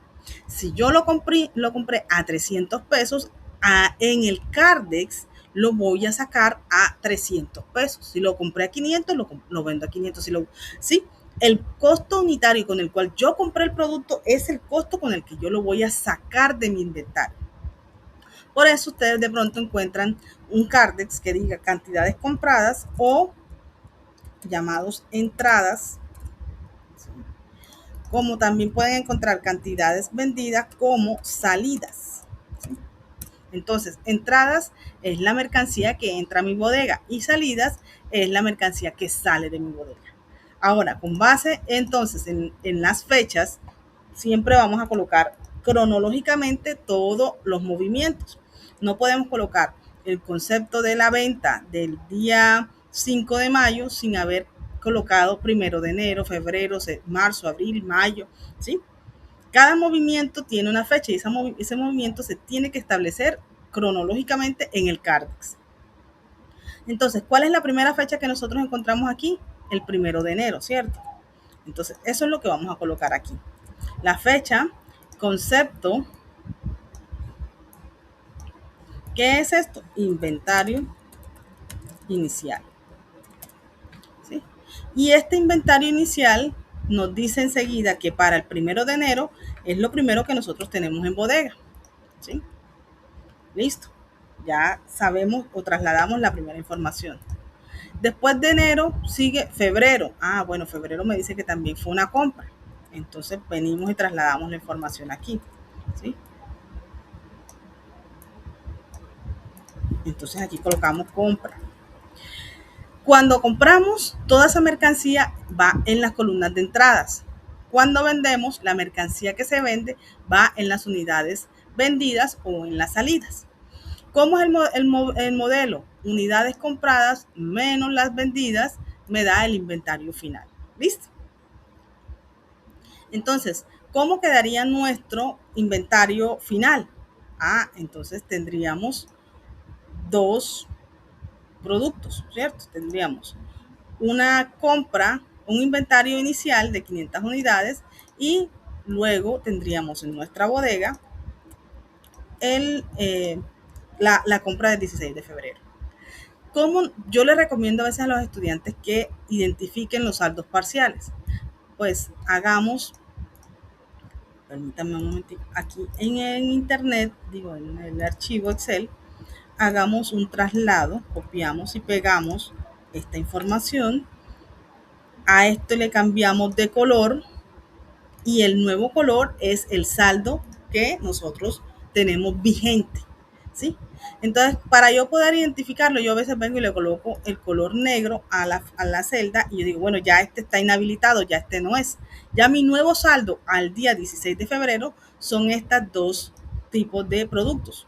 Si yo lo compré a 300 pesos, en el Cardex lo voy a sacar a 300 pesos. Si lo compré a 500, lo vendo a 500. ¿Sí? El costo unitario con el cual yo compré el producto es el costo con el que yo lo voy a sacar de mi inventario. Por eso ustedes de pronto encuentran un Cardex que diga cantidades compradas o llamados entradas, como también pueden encontrar cantidades vendidas como salidas. Entonces, entradas es la mercancía que entra a mi bodega y salidas es la mercancía que sale de mi bodega. Ahora, con base entonces en las fechas, siempre vamos a colocar cronológicamente todos los movimientos. No podemos colocar el concepto de la venta del día 5 de mayo sin haber colocado 1 de enero, febrero, marzo, abril, mayo, ¿sí? Cada movimiento tiene una fecha y ese movimiento se tiene que establecer cronológicamente en el Cardex. Entonces, ¿cuál es la primera fecha que nosotros encontramos aquí? El 1 de enero, ¿cierto? Entonces, eso es lo que vamos a colocar aquí. La fecha, concepto. ¿Qué es esto? Inventario inicial. ¿Sí? Y este inventario inicial nos dice enseguida que para el 1 de enero es lo primero que nosotros tenemos en bodega. ¿Sí? Listo. Ya sabemos o trasladamos la primera información. Después de enero sigue febrero. Bueno, febrero me dice que también fue una compra. Entonces venimos y trasladamos la información aquí. ¿Sí? Entonces aquí colocamos compra. Cuando compramos, toda esa mercancía va en las columnas de entradas. Cuando vendemos, la mercancía que se vende va en las unidades vendidas o en las salidas. ¿Cómo es el modelo? Unidades compradas menos las vendidas me da el inventario final. ¿Listo? Entonces, ¿cómo quedaría nuestro inventario final? Entonces tendríamos dos productos, ¿cierto? Tendríamos una compra, un inventario inicial de 500 unidades y luego tendríamos en nuestra bodega la compra del 16 de febrero. Como yo les recomiendo a veces a los estudiantes que identifiquen los saldos parciales, pues hagamos, permítanme un momentito, aquí en internet, en el archivo Excel, hagamos un traslado, copiamos y pegamos esta información, a esto le cambiamos de color y el nuevo color es el saldo que nosotros tenemos vigente. ¿sí? Entonces, para yo poder identificarlo, yo a veces vengo y le coloco el color negro a la celda y yo digo, bueno, ya este está inhabilitado, ya este no es. Ya mi nuevo saldo al día 16 de febrero son estas dos tipos de productos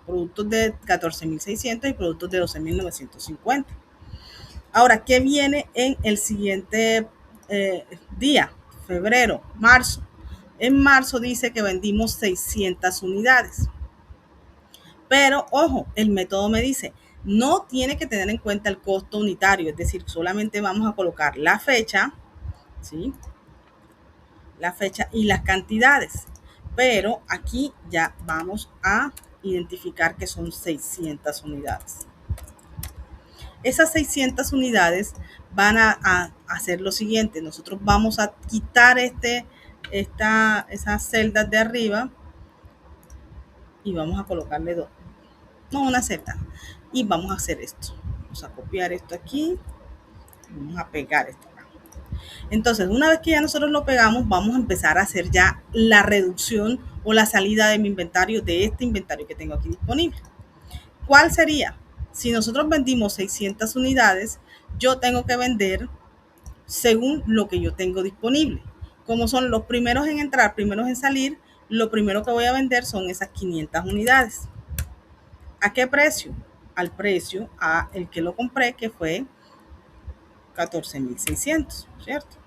de 14.600 y productos de 12.950. Ahora, ¿qué viene en el siguiente día? Febrero, marzo. En marzo dice que vendimos 600 unidades. Pero, ojo, el método me dice, no tiene que tener en cuenta el costo unitario, es decir, solamente vamos a colocar la fecha, ¿sí? La fecha y las cantidades. Pero aquí ya vamos a identificar que son 600 unidades. Esas 600 unidades van a hacer lo siguiente. Nosotros vamos a quitar esas celdas de arriba y vamos a colocarle una celda. Y vamos a hacer esto. Vamos a copiar esto aquí. Vamos a pegar esto acá. Entonces, una vez que ya nosotros lo pegamos, vamos a empezar a hacer ya la reducción o la salida de mi inventario, de este inventario que tengo aquí disponible. ¿Cuál sería? Si nosotros vendimos 600 unidades, yo tengo que vender según lo que yo tengo disponible. Como son los primeros en entrar, primeros en salir, lo primero que voy a vender son esas 500 unidades. ¿A qué precio? Al precio a el que lo compré, que fue 14.600, ¿cierto?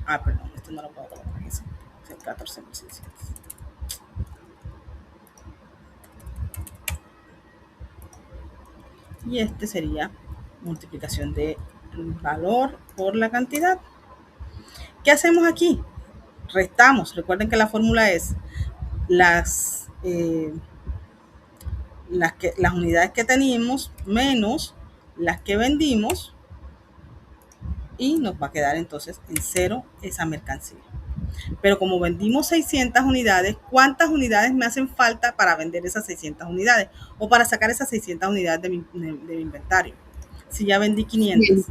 Perdón, esto no lo puedo colocar aquí, es 14.600. Y este sería multiplicación del valor por la cantidad. ¿Qué hacemos aquí? Restamos. Recuerden que la fórmula es las unidades que teníamos menos las que vendimos y nos va a quedar entonces en cero esa mercancía. Pero como vendimos 600 unidades, ¿cuántas unidades me hacen falta para vender esas 600 unidades? O para sacar esas 600 unidades de mi inventario. Si ya vendí 500.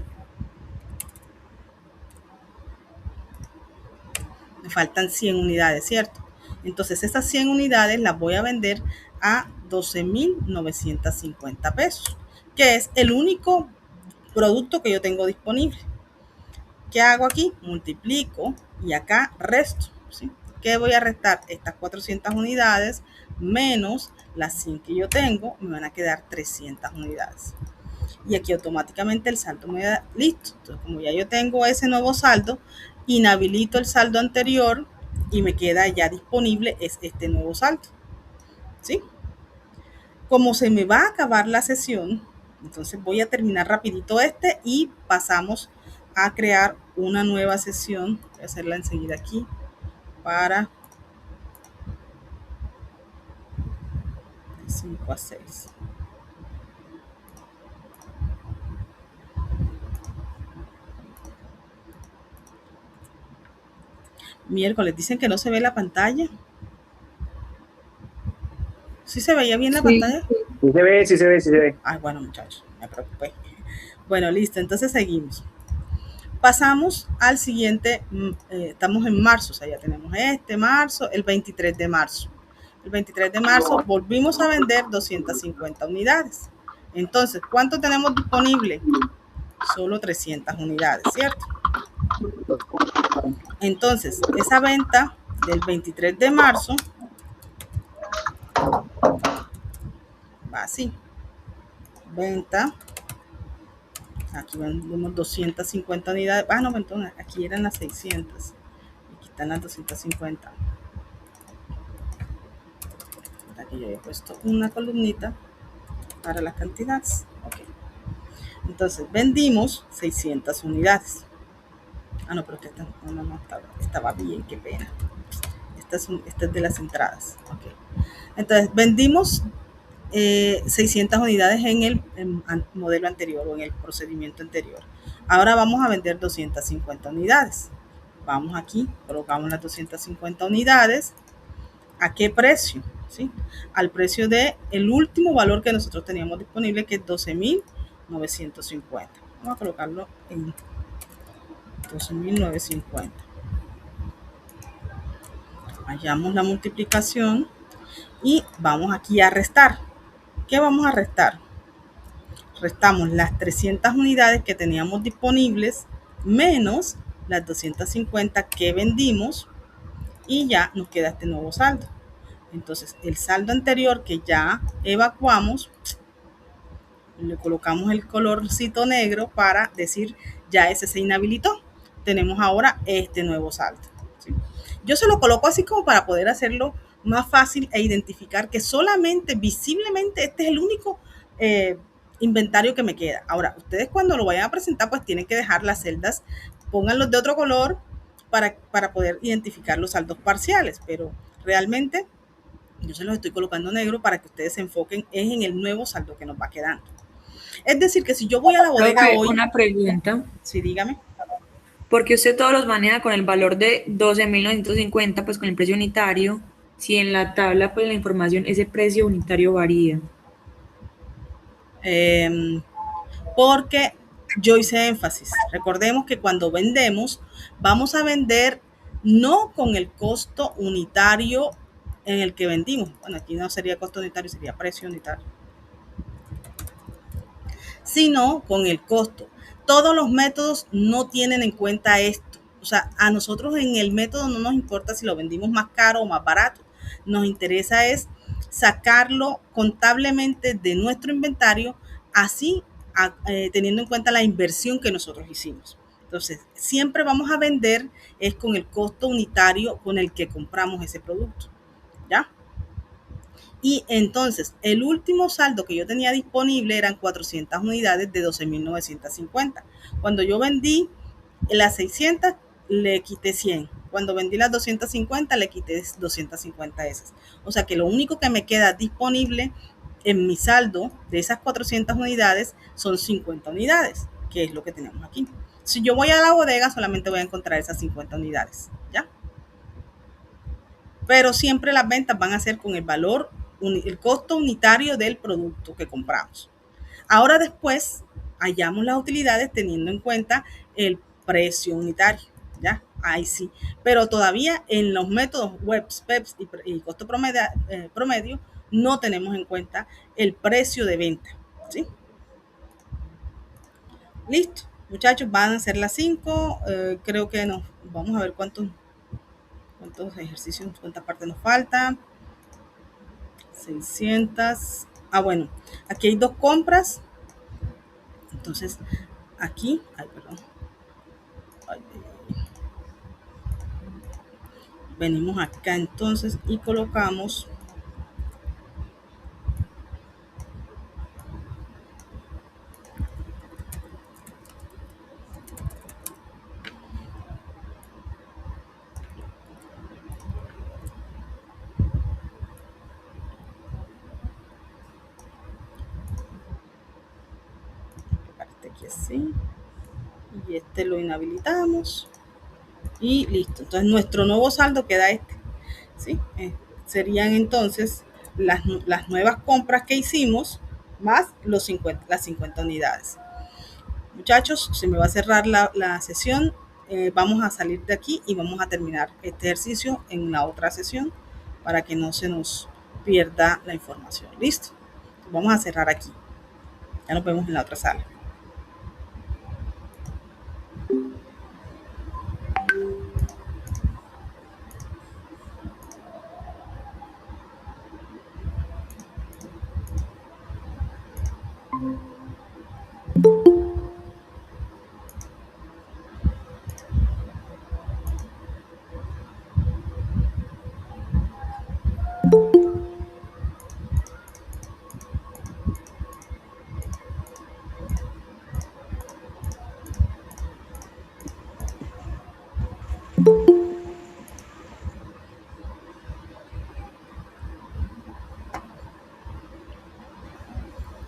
Me faltan 100 unidades, ¿cierto? Entonces esas 100 unidades las voy a vender a 12.950 pesos, que es el único producto que yo tengo disponible. ¿Qué hago aquí? Multiplico y acá resto, ¿sí? ¿Qué voy a restar? Estas 400 unidades menos las 100 que yo tengo, me van a quedar 300 unidades. Y aquí automáticamente el saldo me da listo. Entonces, como ya yo tengo ese nuevo saldo, inhabilito el saldo anterior y me queda ya disponible este nuevo saldo, ¿sí? Como se me va a acabar la sesión, entonces voy a terminar rapidito y pasamos a crear una nueva sesión. Voy a hacerla enseguida aquí para 5 a 6. Miércoles, dicen que no se ve la pantalla. ¿Sí se veía bien la pantalla? Sí se ve. Ay, bueno, muchachos, me preocupé. Bueno, listo, entonces seguimos. Pasamos al siguiente, estamos en marzo, o sea, ya tenemos marzo, el 23 de marzo. El 23 de marzo volvimos a vender 250 unidades. Entonces, ¿cuánto tenemos disponible? Solo 300 unidades, ¿cierto? Entonces, esa venta del 23 de marzo va así. Venta. Aquí vendemos 250 unidades. No, entonces aquí eran las 600. Aquí están las 250. Aquí yo he puesto una columnita para las cantidades. Ok. Entonces vendimos 600 unidades. No, pero que estaba bien, qué pena. Esta es de las entradas. Ok. Entonces vendimos 600 unidades en el modelo anterior o en el procedimiento anterior. Ahora vamos a vender 250 unidades. Vamos aquí, colocamos las 250 unidades. ¿A qué precio? ¿Sí? Al precio de el último valor que nosotros teníamos disponible, que es 12.950. Vamos a colocarlo en 12.950. Hallamos la multiplicación Y vamos aquí a restar. ¿Qué vamos a restar? Restamos las 300 unidades que teníamos disponibles menos las 250 que vendimos y ya nos queda este nuevo saldo. Entonces, el saldo anterior que ya evacuamos, le colocamos el colorcito negro para decir ya ese se inhabilitó. Tenemos ahora este nuevo saldo, ¿sí? Yo se lo coloco así como para poder hacerlo más fácil e identificar que solamente visiblemente este es el único inventario que me queda. Ahora, ustedes cuando lo vayan a presentar, pues tienen que dejar las celdas, pónganlos de otro color para poder identificar los saldos parciales, pero realmente yo se los estoy colocando negro para que ustedes se enfoquen en el nuevo saldo que nos va quedando. Es decir, que si yo voy a la bodega hoy... Una pregunta. Sí, dígame. ¿Por qué usted todos los maneja con el valor de 12.950, pues con el precio unitario, si en la tabla, pues la información, ese precio unitario varía? Porque yo hice énfasis. Recordemos que cuando vendemos, vamos a vender no con el costo unitario en el que vendimos. Bueno, aquí no sería costo unitario, sería precio unitario. Sino con el costo. Todos los métodos no tienen en cuenta esto. O sea, a nosotros en el método no nos importa si lo vendimos más caro o más barato. Nos interesa es sacarlo contablemente de nuestro inventario, así teniendo en cuenta la inversión que nosotros hicimos. Entonces, siempre vamos a vender es con el costo unitario con el que compramos ese producto, ¿ya? Y entonces, el último saldo que yo tenía disponible eran 400 unidades de 12.950. Cuando yo vendí las 600, le quité 100. Cuando vendí las 250, le quité 250 esas. O sea que lo único que me queda disponible en mi saldo de esas 400 unidades son 50 unidades, que es lo que tenemos aquí. Si yo voy a la bodega, solamente voy a encontrar esas 50 unidades, ¿ya? Pero siempre las ventas van a ser con el valor, el costo unitario del producto que compramos. Ahora después, hallamos las utilidades teniendo en cuenta el precio unitario, ¿ya? Ahí sí. Pero todavía en los métodos WEPS, PEPS y costo promedio no tenemos en cuenta el precio de venta, ¿sí? Listo, muchachos, van a ser las 5. Creo que nos vamos a ver cuántos ejercicios, cuántas partes nos faltan. 600. Bueno, aquí hay 2 compras. Entonces, aquí, venimos acá entonces y colocamos aquí así y este lo inhabilitamos y listo. Entonces nuestro nuevo saldo queda este, ¿sí? Serían entonces las nuevas compras que hicimos más las 50 unidades. Muchachos, se me va a cerrar la sesión. Vamos a salir de aquí y vamos a terminar este ejercicio en la otra sesión para que no se nos pierda la información. ¿Listo? Vamos a cerrar aquí. Ya nos vemos en la otra sala.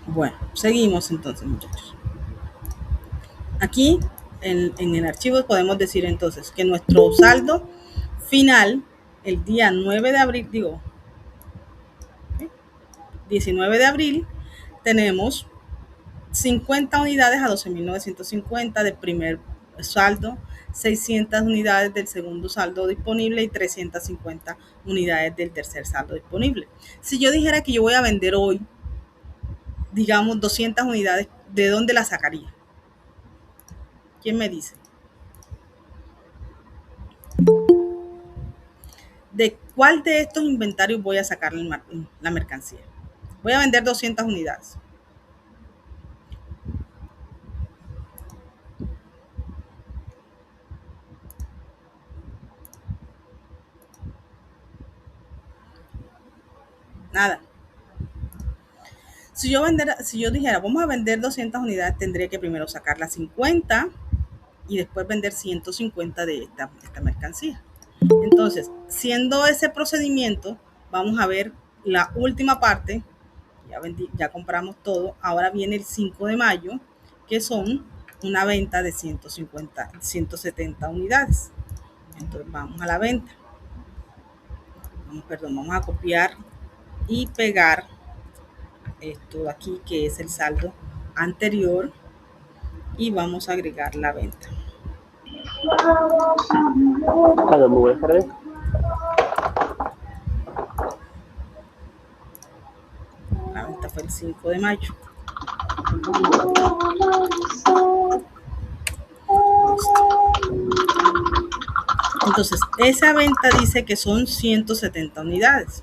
Bueno, seguimos entonces, muchachos. Aquí en el archivo podemos decir entonces que nuestro saldo final el día 9 de abril, 19 de abril, tenemos 50 unidades a 12.950 de primer saldo 600 unidades del segundo saldo disponible y 350 unidades del tercer saldo disponible. Si yo dijera que yo voy a vender hoy, digamos, 200 unidades, ¿de dónde las sacaría? ¿Quién me dice? ¿De cuál de estos inventarios voy a sacar la mercancía? Voy a vender 200 unidades. Nada. Si yo dijera, vamos a vender 200 unidades, tendría que primero sacar las 50 y después vender 150 de esta mercancía. Entonces, siendo ese procedimiento, vamos a ver la última parte. Ya compramos todo. Ahora viene el 5 de mayo, que son una venta de 170 unidades. Entonces, vamos a la venta. Vamos a copiar y pegar esto de aquí, que es el saldo anterior, y vamos a agregar la venta. Hola, muy buenas tardes. La venta fue el 5 de mayo. Entonces, esa venta dice que son 170 unidades.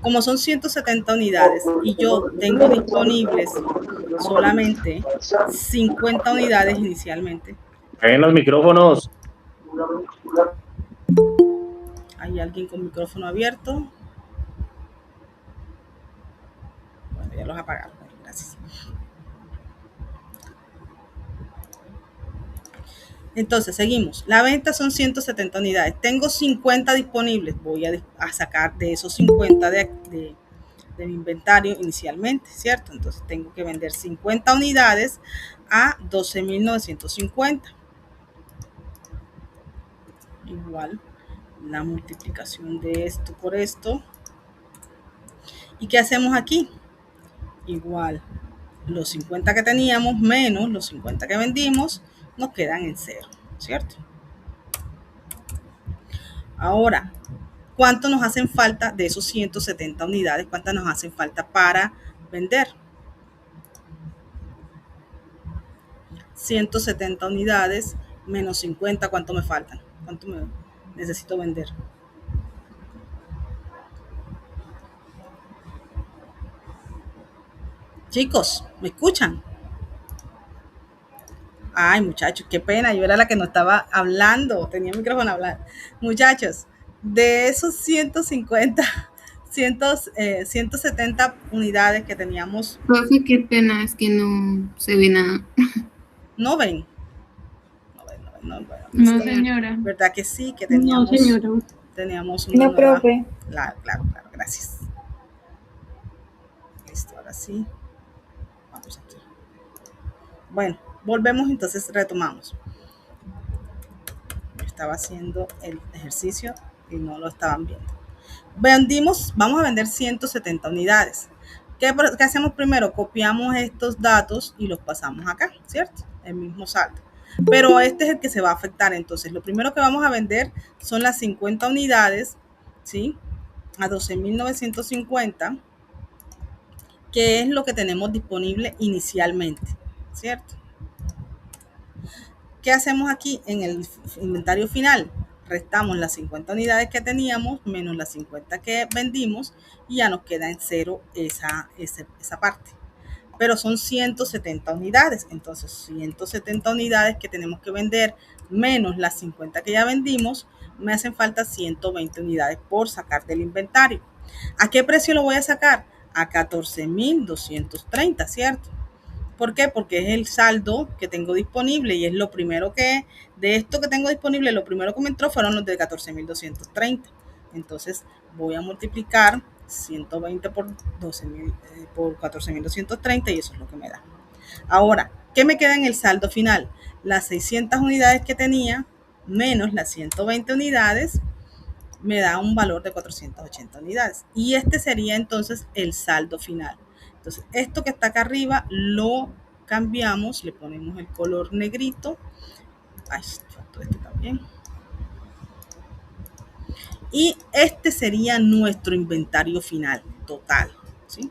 Como son 170 unidades y yo tengo disponibles solamente 50 unidades inicialmente. En los micrófonos. ¿Hay alguien con micrófono abierto? Bueno, ya los apagaron. Gracias. Entonces, seguimos. La venta son 170 unidades. Tengo 50 disponibles. Voy a sacar de esos 50 de mi inventario inicialmente, ¿cierto? Entonces, tengo que vender 50 unidades a 12.950. Igual la multiplicación de esto por esto. ¿Y qué hacemos aquí? Igual los 50 que teníamos menos los 50 que vendimos nos quedan en 0, ¿cierto? Ahora, ¿cuánto nos hacen falta de esos 170 unidades? ¿Cuántas nos hacen falta para vender? 170 unidades menos 50, ¿cuánto me faltan? ¿Cuánto necesito vender? Chicos, ¿me escuchan? Ay, muchachos, qué pena, yo era la que no estaba hablando, tenía el micrófono hablando. Muchachos, de esos 170 unidades que teníamos. Profe, qué pena, es que no se ve nada. ¿No ven? No, señora. ¿Verdad que sí? Que teníamos, No, señora. Teníamos una No, nueva. profe. Claro, gracias. Listo, ahora sí. Vamos aquí. Bueno, volvemos, entonces retomamos. Yo estaba haciendo el ejercicio y no lo estaban viendo. Vamos a vender 170 unidades. ¿Qué hacemos primero? Copiamos estos datos y los pasamos acá, ¿cierto? El mismo saldo. Pero este es el que se va a afectar. Entonces, lo primero que vamos a vender son las 50 unidades, ¿sí? A 12.950, que es lo que tenemos disponible inicialmente, ¿cierto? ¿Qué hacemos aquí en el inventario final? Restamos las 50 unidades que teníamos menos las 50 que vendimos y ya nos queda en 0 esa parte. Pero son 170 unidades, entonces 170 unidades que tenemos que vender menos las 50 que ya vendimos, me hacen falta 120 unidades por sacar del inventario. ¿A qué precio lo voy a sacar? A 14.230, ¿cierto? ¿Por qué? Porque es el saldo que tengo disponible y es lo primero de esto que tengo disponible, lo primero que me entró fueron los de 14.230. Entonces voy a multiplicar 120 por 14.230 y eso es lo que me da. Ahora, ¿qué me queda en el saldo final? Las 600 unidades que tenía menos las 120 unidades me da un valor de 480 unidades. Y este sería entonces el saldo final. Entonces, esto que está acá arriba lo cambiamos, le ponemos el color negrito. Ay, quito este también. Y este sería nuestro inventario final total, ¿sí?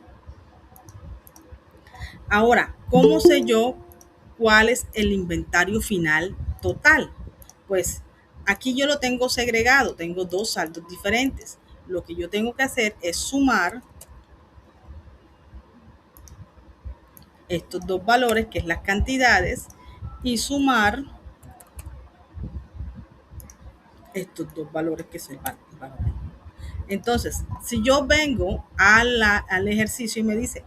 Ahora, ¿cómo sé yo cuál es el inventario final total? Pues aquí yo lo tengo segregado, tengo dos saldos diferentes. Lo que yo tengo que hacer es sumar estos dos valores, que es las cantidades, y sumar estos dos valores, que es el valor. Entonces, si yo vengo al ejercicio y me dice,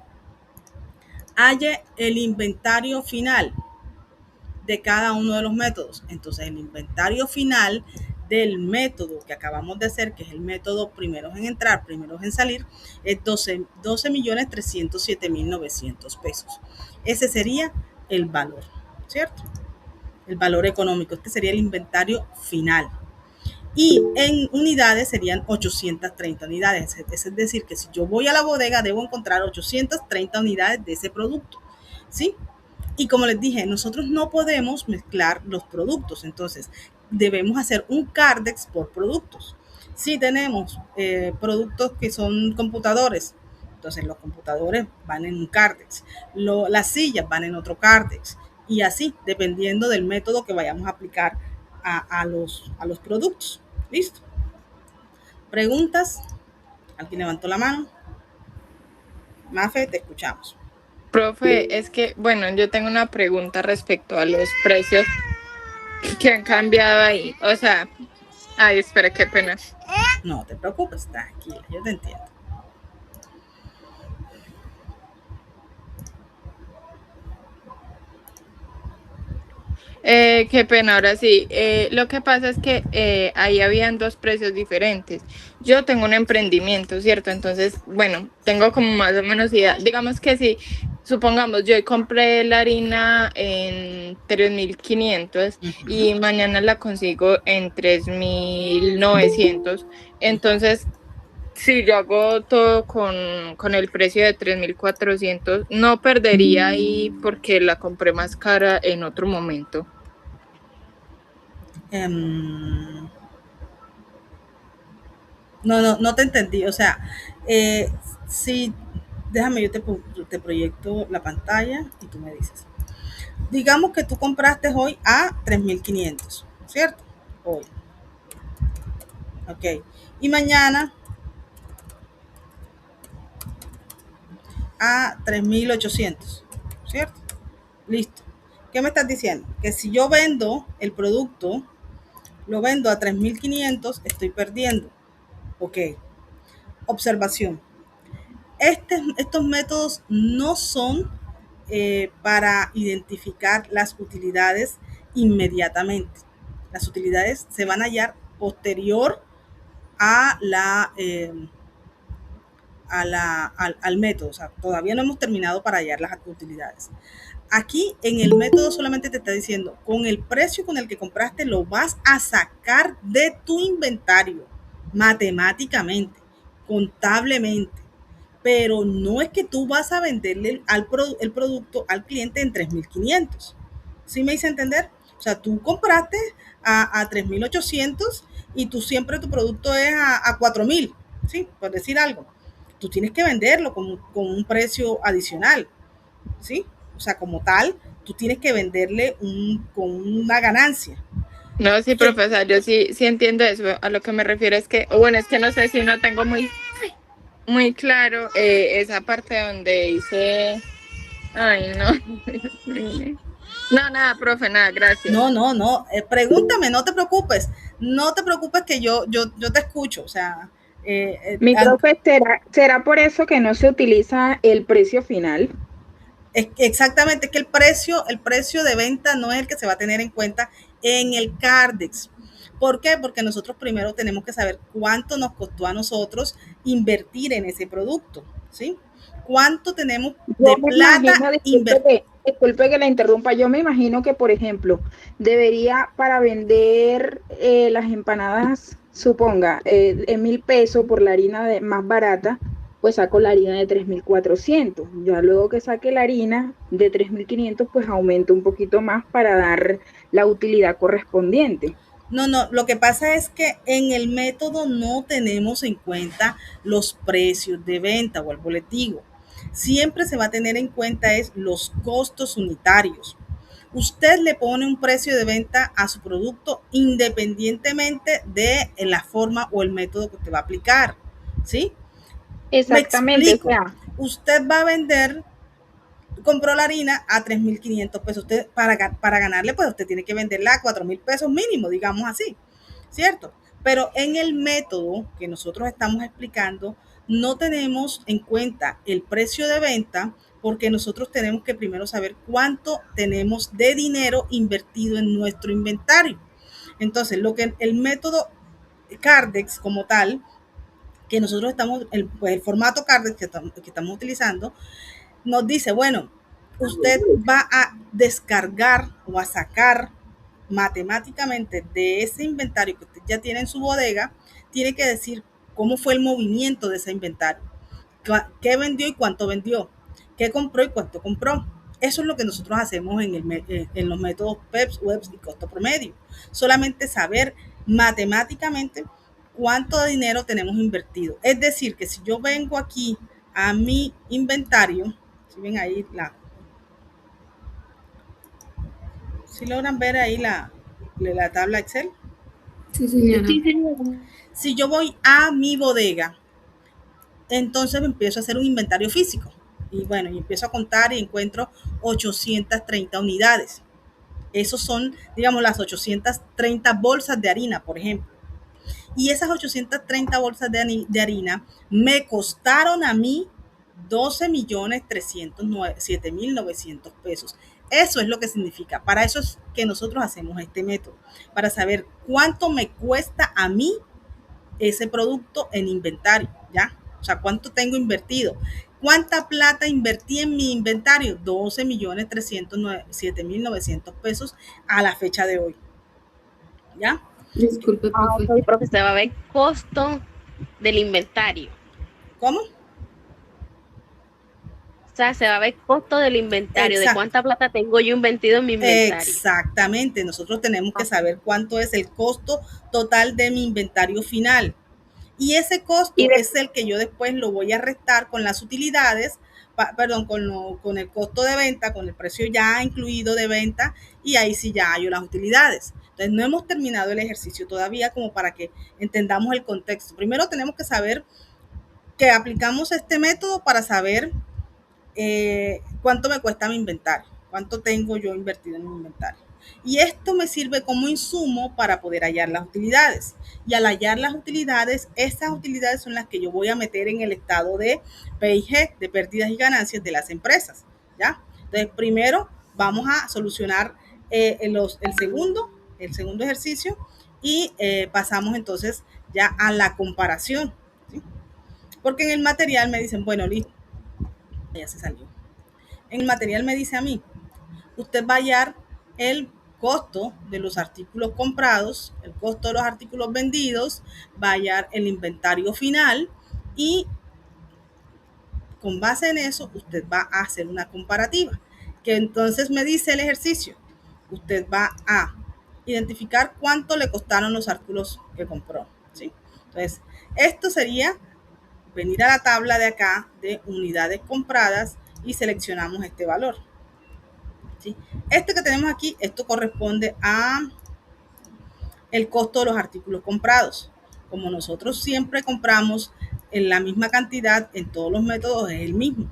halle el inventario final de cada uno de los métodos. Entonces, el inventario final del método que acabamos de hacer, que es el método primeros en entrar, primeros en salir, es 12.307.900 pesos. Ese sería el valor, ¿cierto? El valor económico. Este sería el inventario final. Y en unidades serían 830 unidades. Es decir, que si yo voy a la bodega, debo encontrar 830 unidades de ese producto, ¿sí? Y como les dije, nosotros no podemos mezclar los productos, entonces debemos hacer un Cardex por productos. Si tenemos productos que son computadores, entonces los computadores van en un Cardex, las sillas van en otro Cardex, y así, dependiendo del método que vayamos a aplicar a los productos. ¿Listo? ¿Preguntas? ¿Alguien levantó la mano? Mafe, te escuchamos. Profe, es que, bueno, yo tengo una pregunta respecto a los precios que han cambiado ahí. O sea, ay, espera, qué pena. No te preocupes, tranquila, yo te entiendo. Qué pena, ahora sí. Lo que pasa es que ahí habían dos precios diferentes. Yo tengo un emprendimiento, ¿cierto? Entonces, bueno, tengo como más o menos idea. Digamos que si, supongamos, yo compré la harina en 3.500 y mañana la consigo en 3.900. Entonces, si yo hago todo con el precio de 3.400, no perdería ahí porque la compré más cara en otro momento. No te entendí. O sea, si, déjame, yo te proyecto la pantalla y tú me dices. Digamos que tú compraste hoy a 3.500, ¿cierto? Hoy. Ok. Y mañana a 3.800, ¿cierto? Listo. ¿Qué me estás diciendo? Que si yo vendo el producto, lo vendo a 3.500, estoy perdiendo. Ok. Observación. Estos métodos no son para identificar las utilidades inmediatamente. Las utilidades se van a hallar posterior a al método. O sea, todavía no hemos terminado para hallar las utilidades. Aquí en el método solamente te está diciendo, con el precio con el que compraste lo vas a sacar de tu inventario, matemáticamente, contablemente. Pero no es que tú vas a venderle el producto al cliente en 3.500. ¿Sí me hice entender? O sea, tú compraste a 3.800 y tú siempre tu producto es a 4.000, ¿sí? Por decir algo. Tú tienes que venderlo con un precio adicional, ¿sí? O sea, como tal, tú tienes que venderle con una ganancia. No, sí, profesor, yo sí entiendo eso. A lo que me refiero es que, bueno, es que no sé si no tengo muy claro esa parte donde dice, ay, no. No, nada, profe, nada, gracias. No, pregúntame, no te preocupes que yo te escucho, o sea. Mi profe, ¿será por eso que no se utiliza el precio final? Exactamente, es que el precio de venta no es el que se va a tener en cuenta en el Cardex. ¿Por qué? Porque nosotros primero tenemos que saber cuánto nos costó a nosotros invertir en ese producto, ¿sí? ¿Cuánto tenemos de plata invertir? Disculpe que la interrumpa, yo me imagino que, por ejemplo, debería para vender las empanadas, suponga, en 1.000 pesos por la harina más barata, pues saco la harina de 3.400. Ya luego que saque la harina de 3.500, pues aumento un poquito más para dar la utilidad correspondiente. No, lo que pasa es que en el método no tenemos en cuenta los precios de venta, vuelvo les digo. Siempre se va a tener en cuenta es los costos unitarios. Usted le pone un precio de venta a su producto independientemente de la forma o el método que usted va a aplicar, ¿sí? Exactamente, Me explico. Usted va a vender, compró la harina a 3.500 pesos. Usted, para ganarle, pues usted tiene que venderla a 4.000 pesos mínimo, digamos así, ¿cierto? Pero en el método que nosotros estamos explicando, no tenemos en cuenta el precio de venta porque nosotros tenemos que primero saber cuánto tenemos de dinero invertido en nuestro inventario. Entonces, lo que el método Cardex como tal, que nosotros estamos, el formato Cardex que estamos utilizando, nos dice, bueno, usted va a descargar o a sacar matemáticamente de ese inventario que usted ya tiene en su bodega, tiene que decir cómo fue el movimiento de ese inventario, qué vendió y cuánto vendió, qué compró y cuánto compró. Eso es lo que nosotros hacemos en los métodos PEPS, WEBs y costo promedio. Solamente saber matemáticamente cuánto dinero tenemos invertido. Es decir, que si yo vengo aquí a mi inventario, si ven ahí si logran ver ahí la tabla Excel. Sí, señora. Si yo voy a mi bodega, entonces empiezo a hacer un inventario físico. Y bueno, y empiezo a contar y encuentro 830 unidades. Esos son, digamos, las 830 bolsas de harina, por ejemplo. Y esas 830 bolsas de harina me costaron a mí 12.307.900 pesos. Eso es lo que significa. Para eso es que nosotros hacemos este método, para saber cuánto me cuesta a mí ese producto en inventario, ¿ya? O sea, cuánto tengo invertido. ¿Cuánta plata invertí en mi inventario? 12.307.900 pesos a la fecha de hoy, ¿ya? Disculpe, profe. Ok, profe, se va a ver costo del inventario. ¿Cómo? O sea, se va a ver costo del inventario, Exacto. de cuánta plata tengo yo invertido en mi inventario. Exactamente, nosotros tenemos que saber cuánto es el costo total de mi inventario final. Y ese costo es el que yo después lo voy a restar con las utilidades, con el costo de venta, con el precio ya incluido de venta, y ahí sí ya hallo las utilidades. Entonces, no hemos terminado el ejercicio todavía como para que entendamos el contexto. Primero tenemos que saber que aplicamos este método para saber cuánto me cuesta mi inventario, cuánto tengo yo invertido en mi inventario. Y esto me sirve como insumo para poder hallar las utilidades. Y al hallar las utilidades, esas utilidades son las que yo voy a meter en el estado de P&G, de pérdidas y ganancias de las empresas, ¿ya? Entonces, primero vamos a solucionar el segundo ejercicio y pasamos entonces ya a la comparación, ¿sí? Porque en el material me dicen, bueno, listo, ya se salió. En el material me dice a mí, usted va a hallar el costo de los artículos comprados, el costo de los artículos vendidos, va a hallar el inventario final y con base en eso usted va a hacer una comparativa. Que entonces me dice el ejercicio, usted va a identificar cuánto le costaron los artículos que compró, ¿sí? Entonces, esto sería venir a la tabla de acá de unidades compradas y seleccionamos este valor, ¿sí? Este que tenemos aquí, esto corresponde a el costo de los artículos comprados. Como nosotros siempre compramos en la misma cantidad en todos los métodos, es el mismo.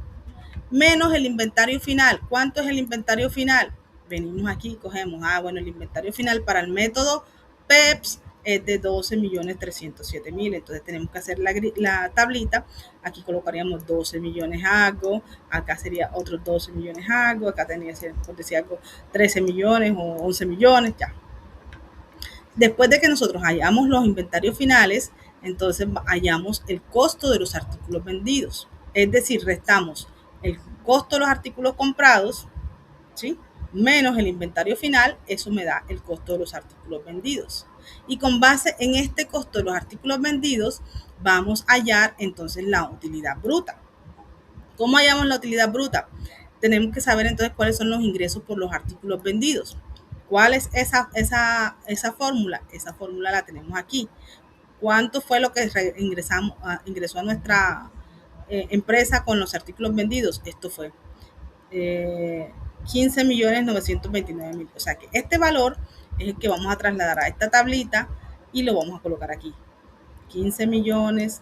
Menos el inventario final. ¿Cuánto es el inventario final? Venimos aquí y cogemos, bueno, el inventario final para el método PEPS es de 12.307.000. Entonces tenemos que hacer la tablita. Aquí colocaríamos 12 millones algo, acá sería otros 12 millones algo, acá tendría que ser, por decir algo, 13 millones o 11 millones, ya. Después de que nosotros hallamos los inventarios finales, entonces hallamos el costo de los artículos vendidos. Es decir, restamos el costo de los artículos comprados, ¿sí?, menos el inventario final, eso me da el costo de los artículos vendidos. Y con base en este costo de los artículos vendidos, vamos a hallar entonces la utilidad bruta. ¿Cómo hallamos la utilidad bruta? Tenemos que saber entonces cuáles son los ingresos por los artículos vendidos. ¿Cuál es esa fórmula? Esa fórmula la tenemos aquí. ¿Cuánto fue lo que ingresó a nuestra empresa con los artículos vendidos? Esto fue 15.929.000. O sea que este valor es el que vamos a trasladar a esta tablita y lo vamos a colocar aquí. 15 millones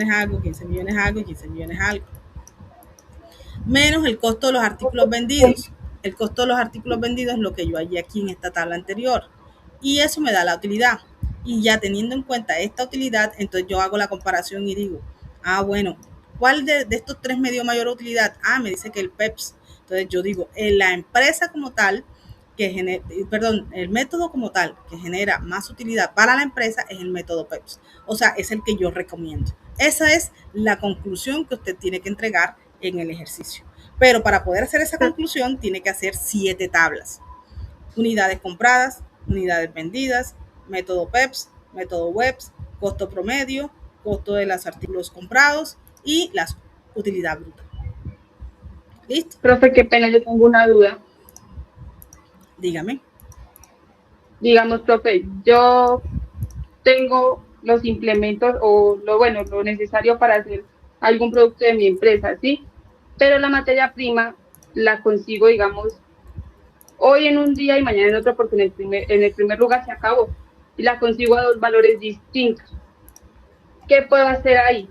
algo, 15 millones algo y 15 millones algo. Menos el costo de los artículos vendidos. El costo de los artículos vendidos es lo que yo hallé aquí en esta tabla anterior. Y eso me da la utilidad. Y ya teniendo en cuenta esta utilidad, entonces yo hago la comparación y digo, bueno, ¿cuál de estos tres me dio mayor utilidad? Me dice que el PEPS. Entonces yo digo, la empresa como tal, el método como tal que genera más utilidad para la empresa es el método PEPS. O sea, es el que yo recomiendo. Esa es la conclusión que usted tiene que entregar en el ejercicio. Pero para poder hacer esa conclusión, tiene que hacer 7 tablas. Unidades compradas, unidades vendidas, método PEPS, método WEPS, costo promedio, costo de los artículos comprados y la utilidad bruta. ¿Listo? Profe, qué pena, yo tengo una duda. Dígame. Digamos, profe, yo tengo los implementos o lo necesario para hacer algún producto de mi empresa, ¿sí? Pero la materia prima la consigo, digamos, hoy en un día y mañana en otro, porque en el primer lugar se acabó y la consigo a 2 valores distintos. ¿Qué puedo hacer ahí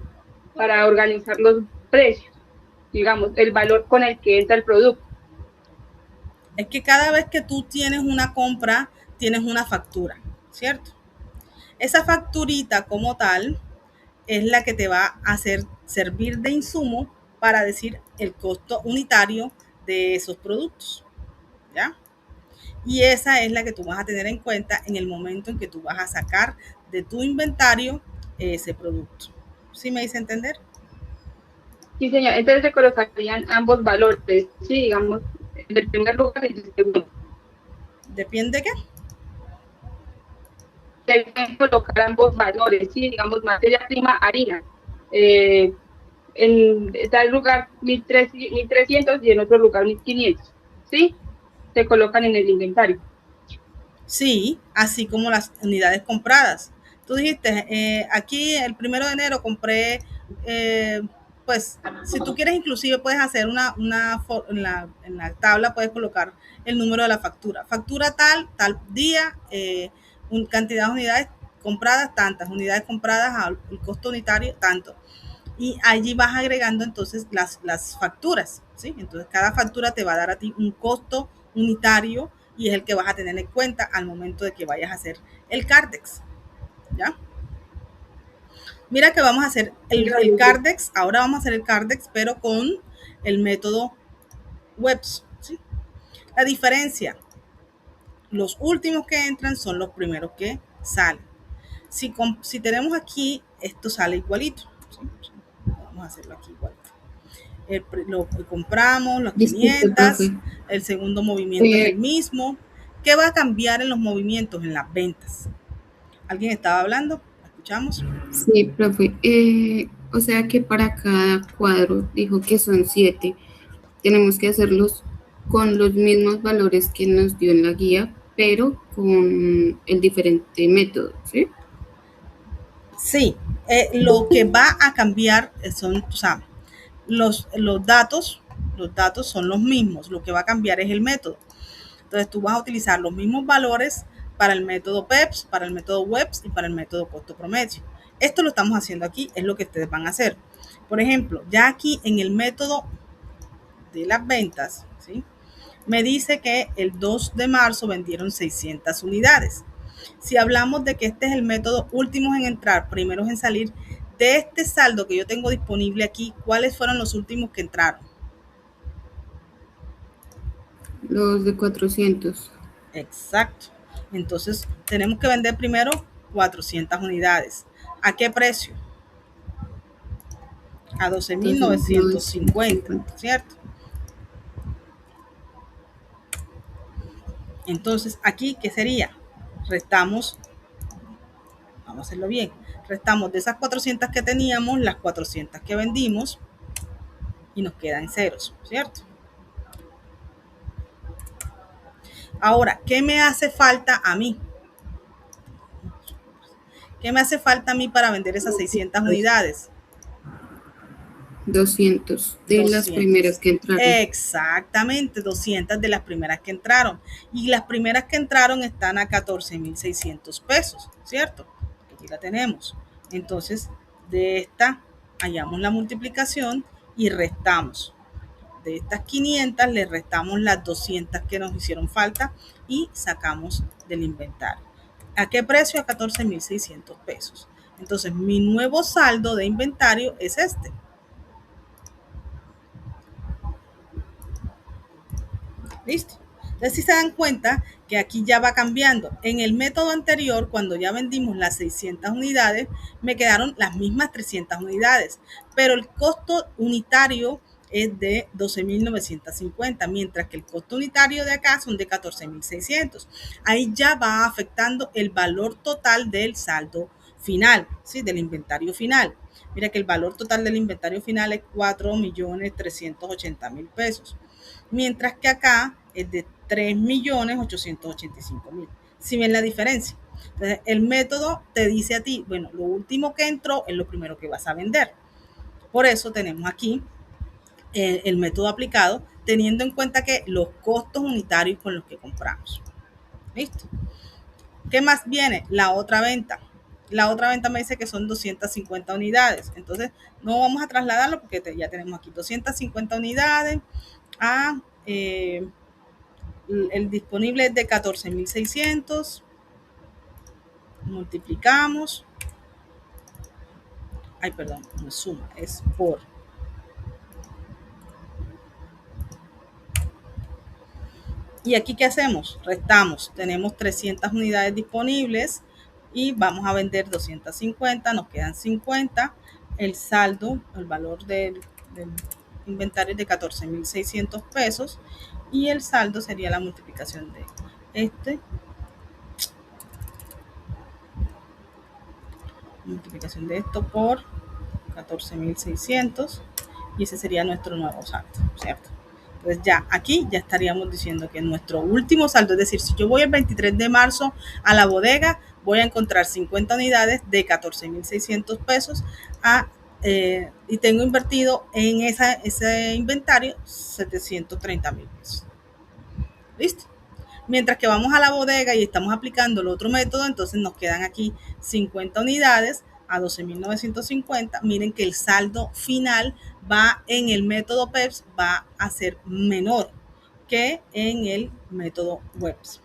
para organizar los precios? Digamos, el valor con el que entra el producto. Es que cada vez que tú tienes una compra, tienes una factura, ¿cierto? Esa facturita como tal es la que te va a hacer servir de insumo para decir el costo unitario de esos productos, ¿ya? Y esa es la que tú vas a tener en cuenta en el momento en que tú vas a sacar de tu inventario ese producto. ¿Sí me hice entender? Sí, señor. Entonces se colocarían ambos valores, sí, digamos, del primer lugar y del segundo. ¿Depende de qué? Se deben colocar ambos valores, sí, digamos, materia prima, harina. En tal lugar 1.300 y en otro lugar 1.500, ¿sí? Se colocan en el inventario. Sí, así como las unidades compradas. Tú dijiste, aquí el 1 de enero compré, pues si tú quieres inclusive puedes hacer en la tabla puedes colocar el número de la factura. Factura tal día, cantidad de unidades compradas, tantas unidades compradas, el costo unitario, tanto. Y allí vas agregando entonces las facturas, ¿sí? Entonces cada factura te va a dar a ti un costo unitario y es el que vas a tener en cuenta al momento de que vayas a hacer el Cardex, ¿ya? Mira que vamos a hacer el Cardex, ahora vamos a hacer el Cardex, pero con el método WEPS, ¿sí? La diferencia, los últimos que entran son los primeros que salen. Si tenemos aquí, esto sale igualito, ¿sí? Vamos a hacerlo aquí igual. Lo que compramos, los 500, el segundo movimiento es el mismo. ¿Qué va a cambiar en los movimientos, en las ventas? ¿Alguien estaba hablando? ¿La escuchamos? Sí, profe. O sea que para cada cuadro, dijo que son 7, tenemos que hacerlos con los mismos valores que nos dio en la guía, pero con el diferente método, ¿sí? Sí, lo que va a cambiar son, o sea, los datos son los mismos, lo que va a cambiar es el método. Entonces tú vas a utilizar los mismos valores para el método PEPS, para el método WEPS y para el método costo promedio. Esto lo estamos haciendo aquí, es lo que ustedes van a hacer. Por ejemplo, ya aquí en el método de las ventas, ¿sí? Me dice que el 2 de marzo vendieron 600 unidades. Si hablamos de que este es el método últimos en entrar, primeros en salir, de este saldo que yo tengo disponible aquí, ¿cuáles fueron los últimos que entraron? Los de 400. Exacto. Entonces, tenemos que vender primero 400 unidades. ¿A qué precio? A 12.950, ¿cierto? Entonces, aquí, ¿qué sería? restamos, vamos a hacerlo bien, restamos de esas 400 que teníamos, las 400 que vendimos y nos quedan ceros, ¿cierto? Ahora, ¿qué me hace falta a mí? ¿Qué me hace falta a mí para vender esas 600 unidades? 200 de 200. las primeras que entraron. Exactamente, 200 de las primeras que entraron. Y las primeras que entraron están a 14,600 pesos, ¿cierto? Aquí la tenemos. Entonces, de esta hallamos la multiplicación y restamos. De estas 500 le restamos las 200 que nos hicieron falta y sacamos del inventario. ¿A qué precio? A 14,600 pesos. Entonces, mi nuevo saldo de inventario es este. ¿Listo? Entonces, si se dan cuenta que aquí ya va cambiando. En el método anterior, cuando ya vendimos las 600 unidades, me quedaron las mismas 300 unidades, pero el costo unitario es de 12,950, mientras que el costo unitario de acá son de 14,600. Ahí ya va afectando el valor total del saldo final, ¿sí? Del inventario final. Mira que el valor total del inventario final es 4,380,000 pesos, mientras que acá es de 3,885,000. ¿Sí ven la diferencia? Entonces, el método te dice a ti, bueno, lo último que entró es lo primero que vas a vender. Por eso tenemos aquí el método aplicado, teniendo en cuenta que los costos unitarios con los que compramos. ¿Listo? ¿Qué más viene? La otra venta. La otra venta me dice que son 250 unidades. Entonces, no vamos a trasladarlo porque ya tenemos aquí 250 unidades a... el disponible es de 14,600. Multiplicamos. Ay, perdón, no es suma, es por. Y aquí, ¿qué hacemos? Restamos. Tenemos 300 unidades disponibles y vamos a vender 250. Nos quedan 50. El saldo, el valor del inventario es de 14,600 pesos. Y el saldo sería la multiplicación de multiplicación de esto por 14,600 y ese sería nuestro nuevo saldo, ¿cierto? Entonces ya aquí ya estaríamos diciendo que nuestro último saldo, es decir, si yo voy el 23 de marzo a la bodega, voy a encontrar 50 unidades de 14,600 pesos y tengo invertido en ese inventario 730,000 pesos. ¿Listo? Mientras que vamos a la bodega y estamos aplicando el otro método, entonces nos quedan aquí 50 unidades a 12,950. Miren que el saldo final va en el método PEPS, va a ser menor que en el método WEPS.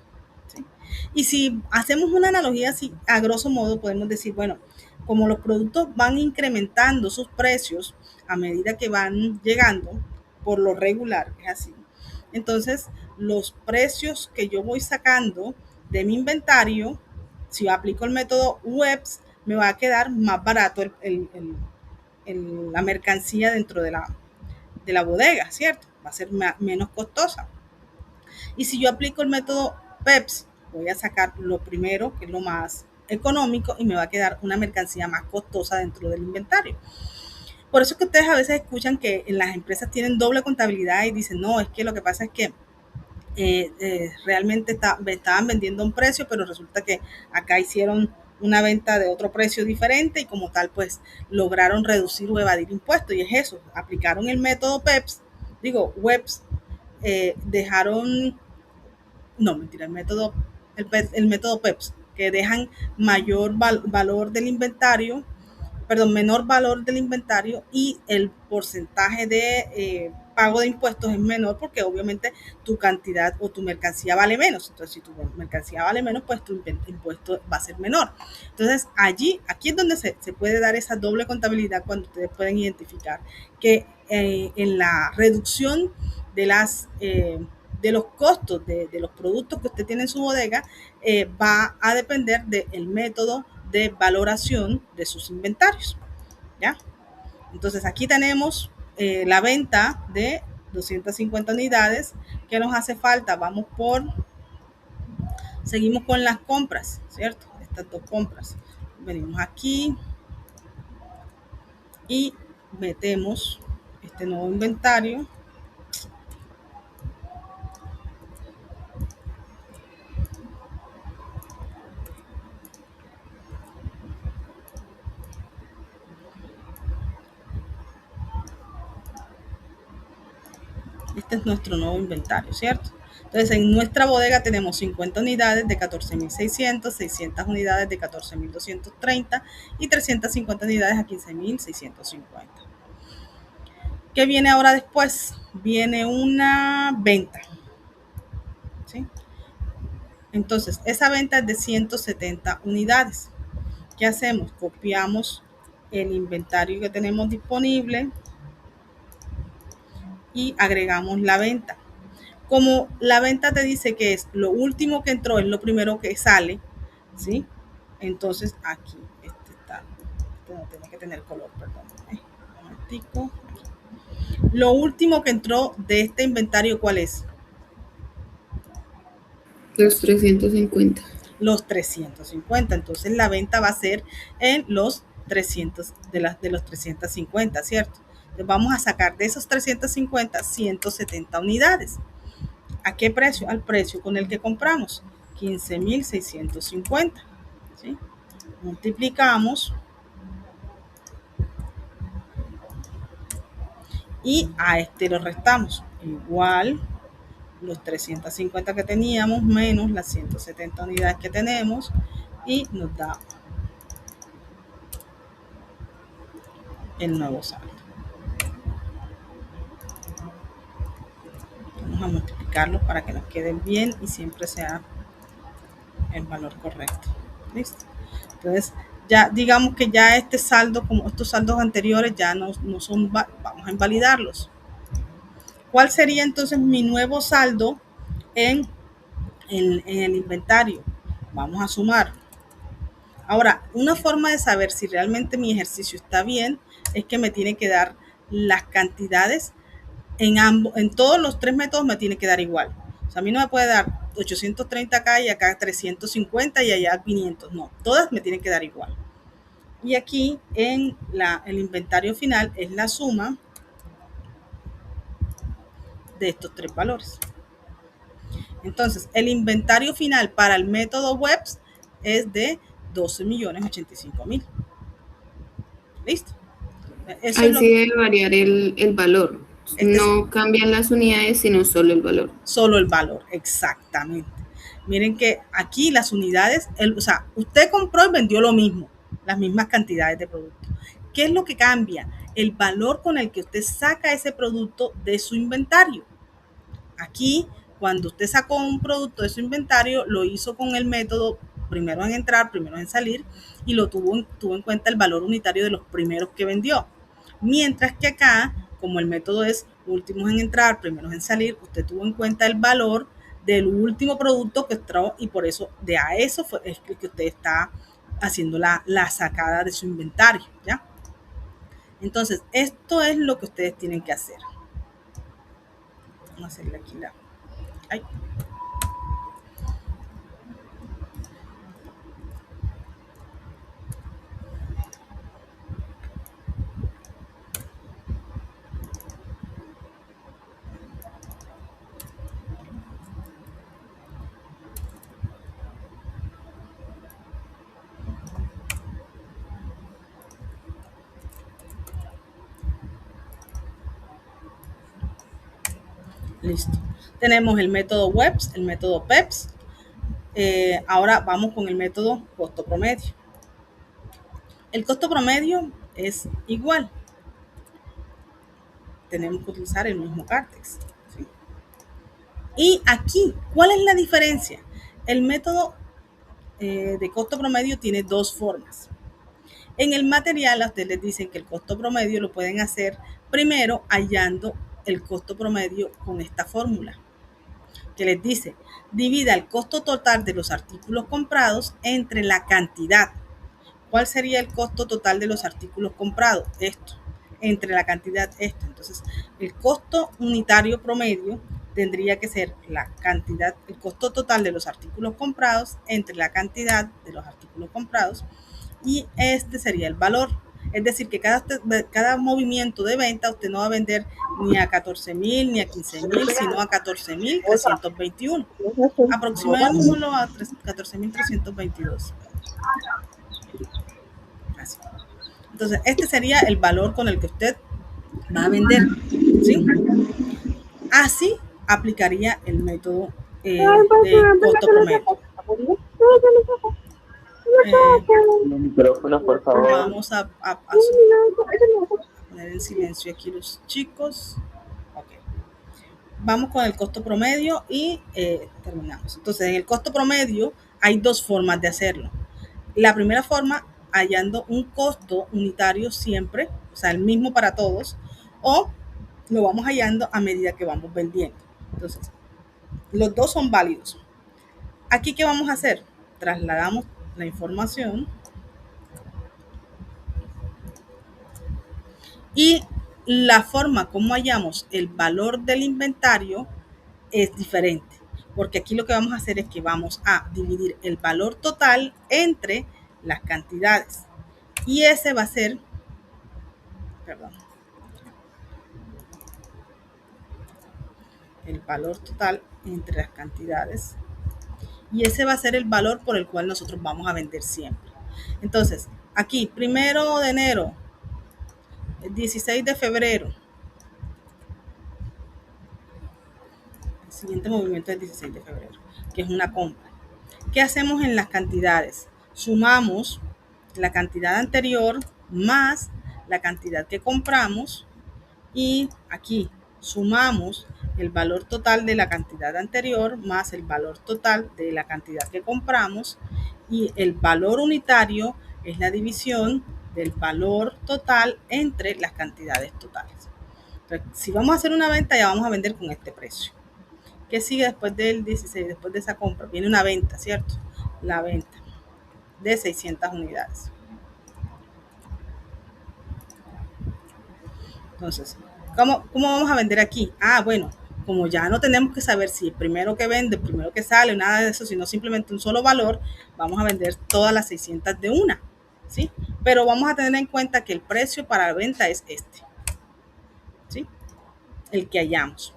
¿Sí? Y si hacemos una analogía así, a grosso modo, podemos decir, bueno, como los productos van incrementando sus precios a medida que van llegando, por lo regular, es así. Entonces, los precios que yo voy sacando de mi inventario, si yo aplico el método WEPS, me va a quedar más barato la mercancía dentro de la bodega, ¿cierto? Va a ser menos costosa. Y si yo aplico el método PEPS, voy a sacar lo primero, que es lo más económico, y me va a quedar una mercancía más costosa dentro del inventario. Por eso es que ustedes a veces escuchan que en las empresas tienen doble contabilidad y dicen, no, es que lo que pasa es que realmente estaban vendiendo a un precio, pero resulta que acá hicieron una venta de otro precio diferente y como tal, pues lograron reducir o evadir impuestos. Y es eso, aplicaron el método PEPS, WEPS, el método PEPS, que dejan mayor valor del inventario, menor valor del inventario y el porcentaje de pago de impuestos es menor porque obviamente tu cantidad o tu mercancía vale menos. Entonces, si tu mercancía vale menos, pues tu impuesto va a ser menor. Entonces, aquí es donde se puede dar esa doble contabilidad cuando ustedes pueden identificar que en la reducción de los costos de los productos que usted tiene en su bodega va a depender del método de valoración de sus inventarios, ¿ya? Entonces aquí tenemos la venta de 250 unidades. ¿Qué nos hace falta? Vamos por Seguimos con las compras, ¿cierto? Estas dos compras. Venimos aquí y metemos este nuevo inventario. Este es nuestro nuevo inventario, ¿cierto? Entonces, en nuestra bodega tenemos 50 unidades de 14.600, 600 unidades de 14.230 y 350 unidades a 15.650. ¿Qué viene ahora después? Viene una venta, ¿sí? Entonces, esa venta es de 170 unidades. ¿Qué hacemos? Copiamos el inventario que tenemos disponible y agregamos la venta. Como la venta te dice que es lo último que entró, es lo primero que sale, ¿sí? Entonces aquí, no tiene que tener color, perdón. Un momentico. Lo último que entró de este inventario, ¿cuál es? Los 350. Los 350. Entonces la venta va a ser en los 300 de los 350, ¿cierto? Entonces vamos a sacar de esos 350 170 unidades. ¿A qué precio? Al precio con el que compramos, 15.650, ¿sí? Multiplicamos y a este lo restamos. Igual los 350 que teníamos menos las 170 unidades que tenemos y nos da el nuevo saldo. Vamos a multiplicarlo para que nos queden bien y siempre sea el valor correcto. ¿Listo? Entonces, ya digamos que ya este saldo, como estos saldos anteriores, ya no son, vamos a invalidarlos. ¿Cuál sería entonces mi nuevo saldo en el inventario? Vamos a sumar. Ahora, una forma de saber si realmente mi ejercicio está bien es que me tiene que dar las cantidades en todos los tres métodos me tiene que dar igual. O sea, a mí no me puede dar 830 acá y acá 350 y allá 500. No, todas me tienen que dar igual. Y aquí en el inventario final es la suma de estos tres valores. Entonces, el inventario final para el método WEBS es de 12.085.000. ¿Listo? Eso ahí sí debe variar el valor. No cambian las unidades, sino solo el valor. Solo el valor, exactamente. Miren que aquí las unidades, o sea, usted compró y vendió lo mismo, las mismas cantidades de producto. ¿Qué es lo que cambia? El valor con el que usted saca ese producto de su inventario. Aquí, cuando usted sacó un producto de su inventario, lo hizo con el método primero en entrar, primero en salir, y lo tuvo en cuenta el valor unitario de los primeros que vendió. Mientras que acá, como el método es últimos en entrar, primeros en salir, usted tuvo en cuenta el valor del último producto que entró y por eso de a eso es que usted está haciendo la sacada de su inventario, ¿ya? Entonces, esto es lo que ustedes tienen que hacer. Vamos a hacerle aquí la... Ay. Listo. Tenemos el método WEBS, el método PEPS. Ahora vamos con el método costo promedio. El costo promedio es igual. Tenemos que utilizar el mismo Cartex, ¿sí? Y aquí, ¿cuál es la diferencia? El método de costo promedio tiene dos formas. En el material a ustedes les dicen que el costo promedio lo pueden hacer primero hallando el costo promedio con esta fórmula que les dice, divida el costo total de los artículos comprados entre la cantidad. ¿Cuál sería el costo total de los artículos comprados? Esto, entre la cantidad esto. Entonces, el costo unitario promedio tendría que ser la cantidad, el costo total de los artículos comprados entre la cantidad de los artículos comprados, y este sería el valor. Es decir, que cada movimiento de venta usted no va a vender ni a 14.000 ni a 15.000, sino a 14.321. Aproximémoslo a 14.322. Así. Entonces, este sería el valor con el que usted va a vender, ¿sí? Así aplicaría el método de costo promedio. Los micrófonos, por favor. Vamos a poner en silencio aquí los chicos. Okay. Vamos con el costo promedio y terminamos. Entonces, en el costo promedio hay dos formas de hacerlo. La primera forma, hallando un costo unitario siempre, o sea, el mismo para todos, o lo vamos hallando a medida que vamos vendiendo. Entonces, los dos son válidos. Aquí, ¿qué vamos a hacer? Trasladamos la información y la forma como hallamos el valor del inventario es diferente, porque aquí lo que vamos a hacer es que vamos a dividir el valor total entre las cantidades, y ese va a ser, el valor total entre las cantidades, y ese va a ser el valor por el cual nosotros vamos a vender siempre. Entonces, aquí, 1 de enero, el 16 de febrero, el siguiente movimiento es el 16 de febrero, que es una compra. ¿Qué hacemos en las cantidades? Sumamos la cantidad anterior más la cantidad que compramos, y aquí sumamos el valor total de la cantidad anterior más el valor total de la cantidad que compramos, y el valor unitario es la división del valor total entre las cantidades totales. Entonces, si vamos a hacer una venta, ya vamos a vender con este precio. ¿Qué sigue después del 16? Después de esa compra viene una venta, ¿cierto? La venta de 600 unidades. Entonces, ¿cómo vamos a vender aquí? Bueno, como ya no tenemos que saber si el primero que vende, el primero que sale, nada de eso, sino simplemente un solo valor, vamos a vender todas las 600 de una, ¿sí? Pero vamos a tener en cuenta que el precio para la venta es este, ¿sí? El que hallamos.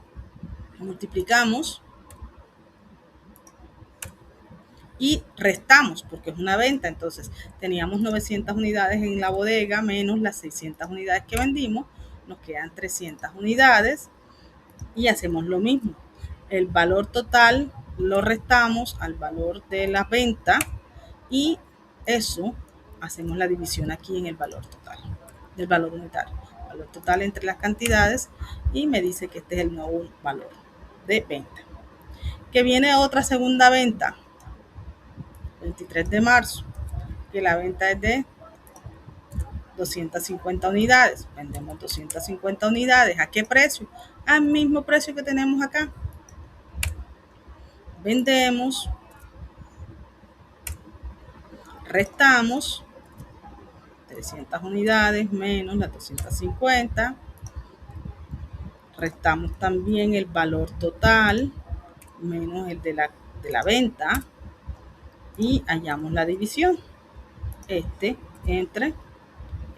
Multiplicamos y restamos, porque es una venta. Entonces, teníamos 900 unidades en la bodega menos las 600 unidades que vendimos, nos quedan 300 unidades, y hacemos lo mismo. El valor total lo restamos al valor de la venta, y eso hacemos la división aquí en el valor total, del valor unitario. Valor total entre las cantidades, y me dice que este es el nuevo valor de venta. Que viene otra segunda venta, 23 de marzo, que la venta es de 250 unidades. Vendemos 250 unidades. ¿A qué precio? Al mismo precio que tenemos acá. Vendemos, restamos 300 unidades menos las 250, restamos también el valor total menos el de la venta, y hallamos la división, este entre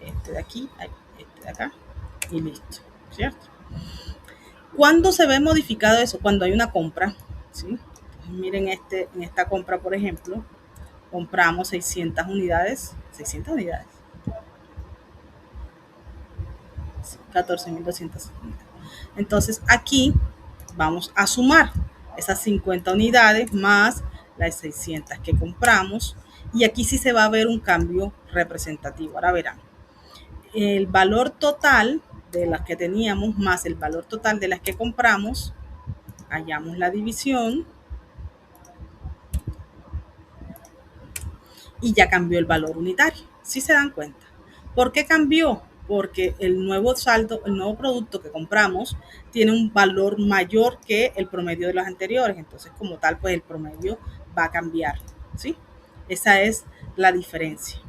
este de aquí, este de acá, y listo, ¿cierto? ¿Cuándo se ve modificado eso? Cuando hay una compra, ¿sí? Entonces, miren, en esta compra, por ejemplo, compramos 600 unidades, 14.200 unidades. Entonces, aquí vamos a sumar esas 50 unidades más las 600 que compramos, y aquí sí se va a ver un cambio representativo. Ahora verán, el valor total de las que teníamos más el valor total de las que compramos, hallamos la división y ya cambió el valor unitario. ¿Sí se dan cuenta? ¿Por qué cambió? Porque el nuevo saldo, el nuevo producto que compramos tiene un valor mayor que el promedio de los anteriores. Entonces, como tal, pues el promedio va a cambiar, ¿sí? Esa es la diferencia.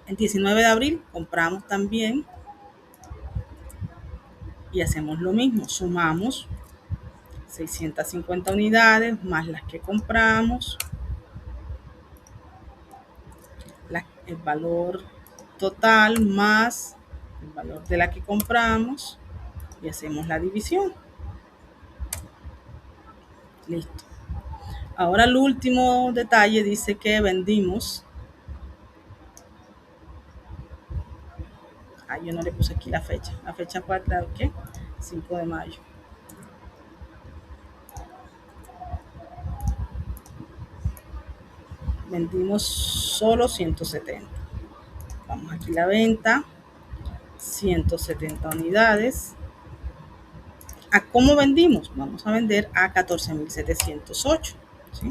El 19 de abril compramos también y hacemos lo mismo. Sumamos 650 unidades más las que compramos, el valor total más el valor de la que compramos y hacemos la división. Listo. Ahora el último detalle dice que vendimos. Yo no le puse aquí la fecha. La fecha fue la ¿qué? 5 de mayo. Vendimos solo 170. Vamos aquí la venta. 170 unidades. ¿A cómo vendimos? Vamos a vender a 14.708. ¿Sí?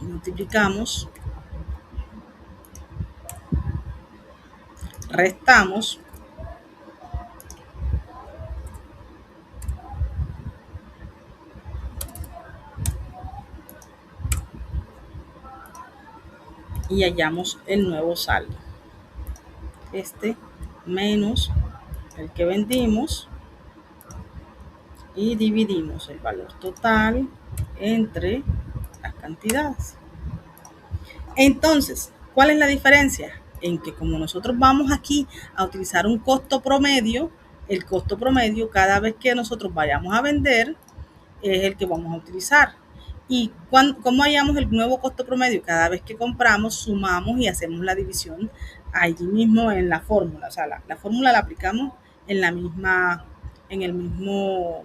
Multiplicamos. Restamos. Y hallamos el nuevo saldo. Menos el que vendimos. Y dividimos el valor total entre las cantidades. Entonces, ¿cuál es la diferencia? En que como nosotros vamos aquí a utilizar un costo promedio, el costo promedio cada vez que nosotros vayamos a vender es el que vamos a utilizar. Y ¿cómo hallamos el nuevo costo promedio? Cada vez que compramos, sumamos y hacemos la división allí mismo en la fórmula. O sea, la fórmula la aplicamos en el mismo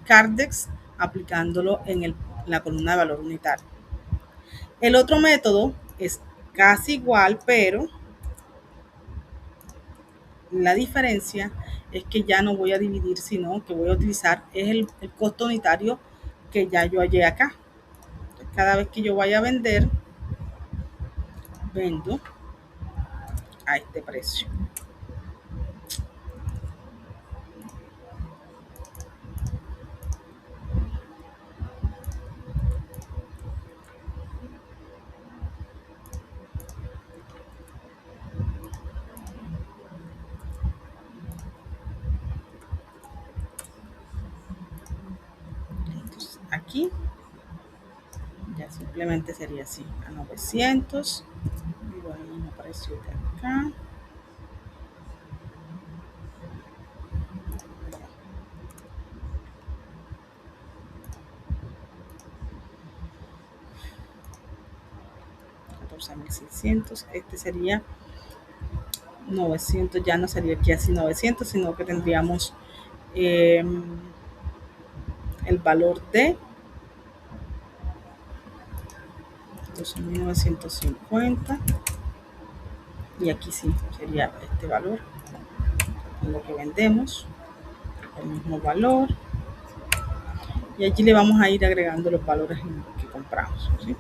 Cardex, aplicándolo en la columna de valor unitario. El otro método es casi igual, pero la diferencia es que ya no voy a dividir, sino que voy a utilizar el costo unitario que ya yo hallé acá. Entonces, cada vez que yo vaya a vender, vendo a este precio. Aquí ya simplemente sería así, a 900, y bueno, el mismo precio de acá. $14.600, este sería 900, ya no sería aquí así 900, sino que tendríamos el valor de 12.950 y aquí sí sería este valor en lo que vendemos, el mismo valor, y allí le vamos a ir agregando los valores en los que compramos, ¿sí?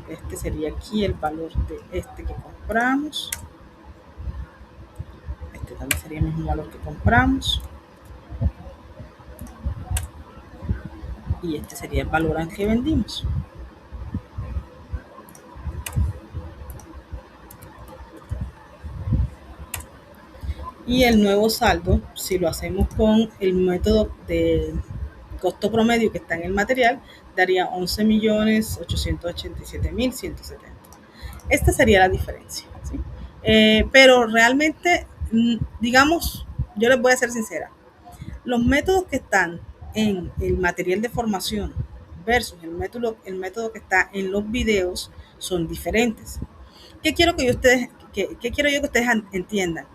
Este sería aquí el valor de este que compramos, este también sería el mismo valor que compramos, y este sería el valor al que vendimos. Y el nuevo saldo, si lo hacemos con el método de costo promedio que está en el material, daría 11.887.170. Esta sería la diferencia, ¿sí? Pero realmente, digamos, yo les voy a ser sincera, los métodos que están en el material de formación versus el método que está en los videos son diferentes. ¿Qué quiero yo que ustedes entiendan?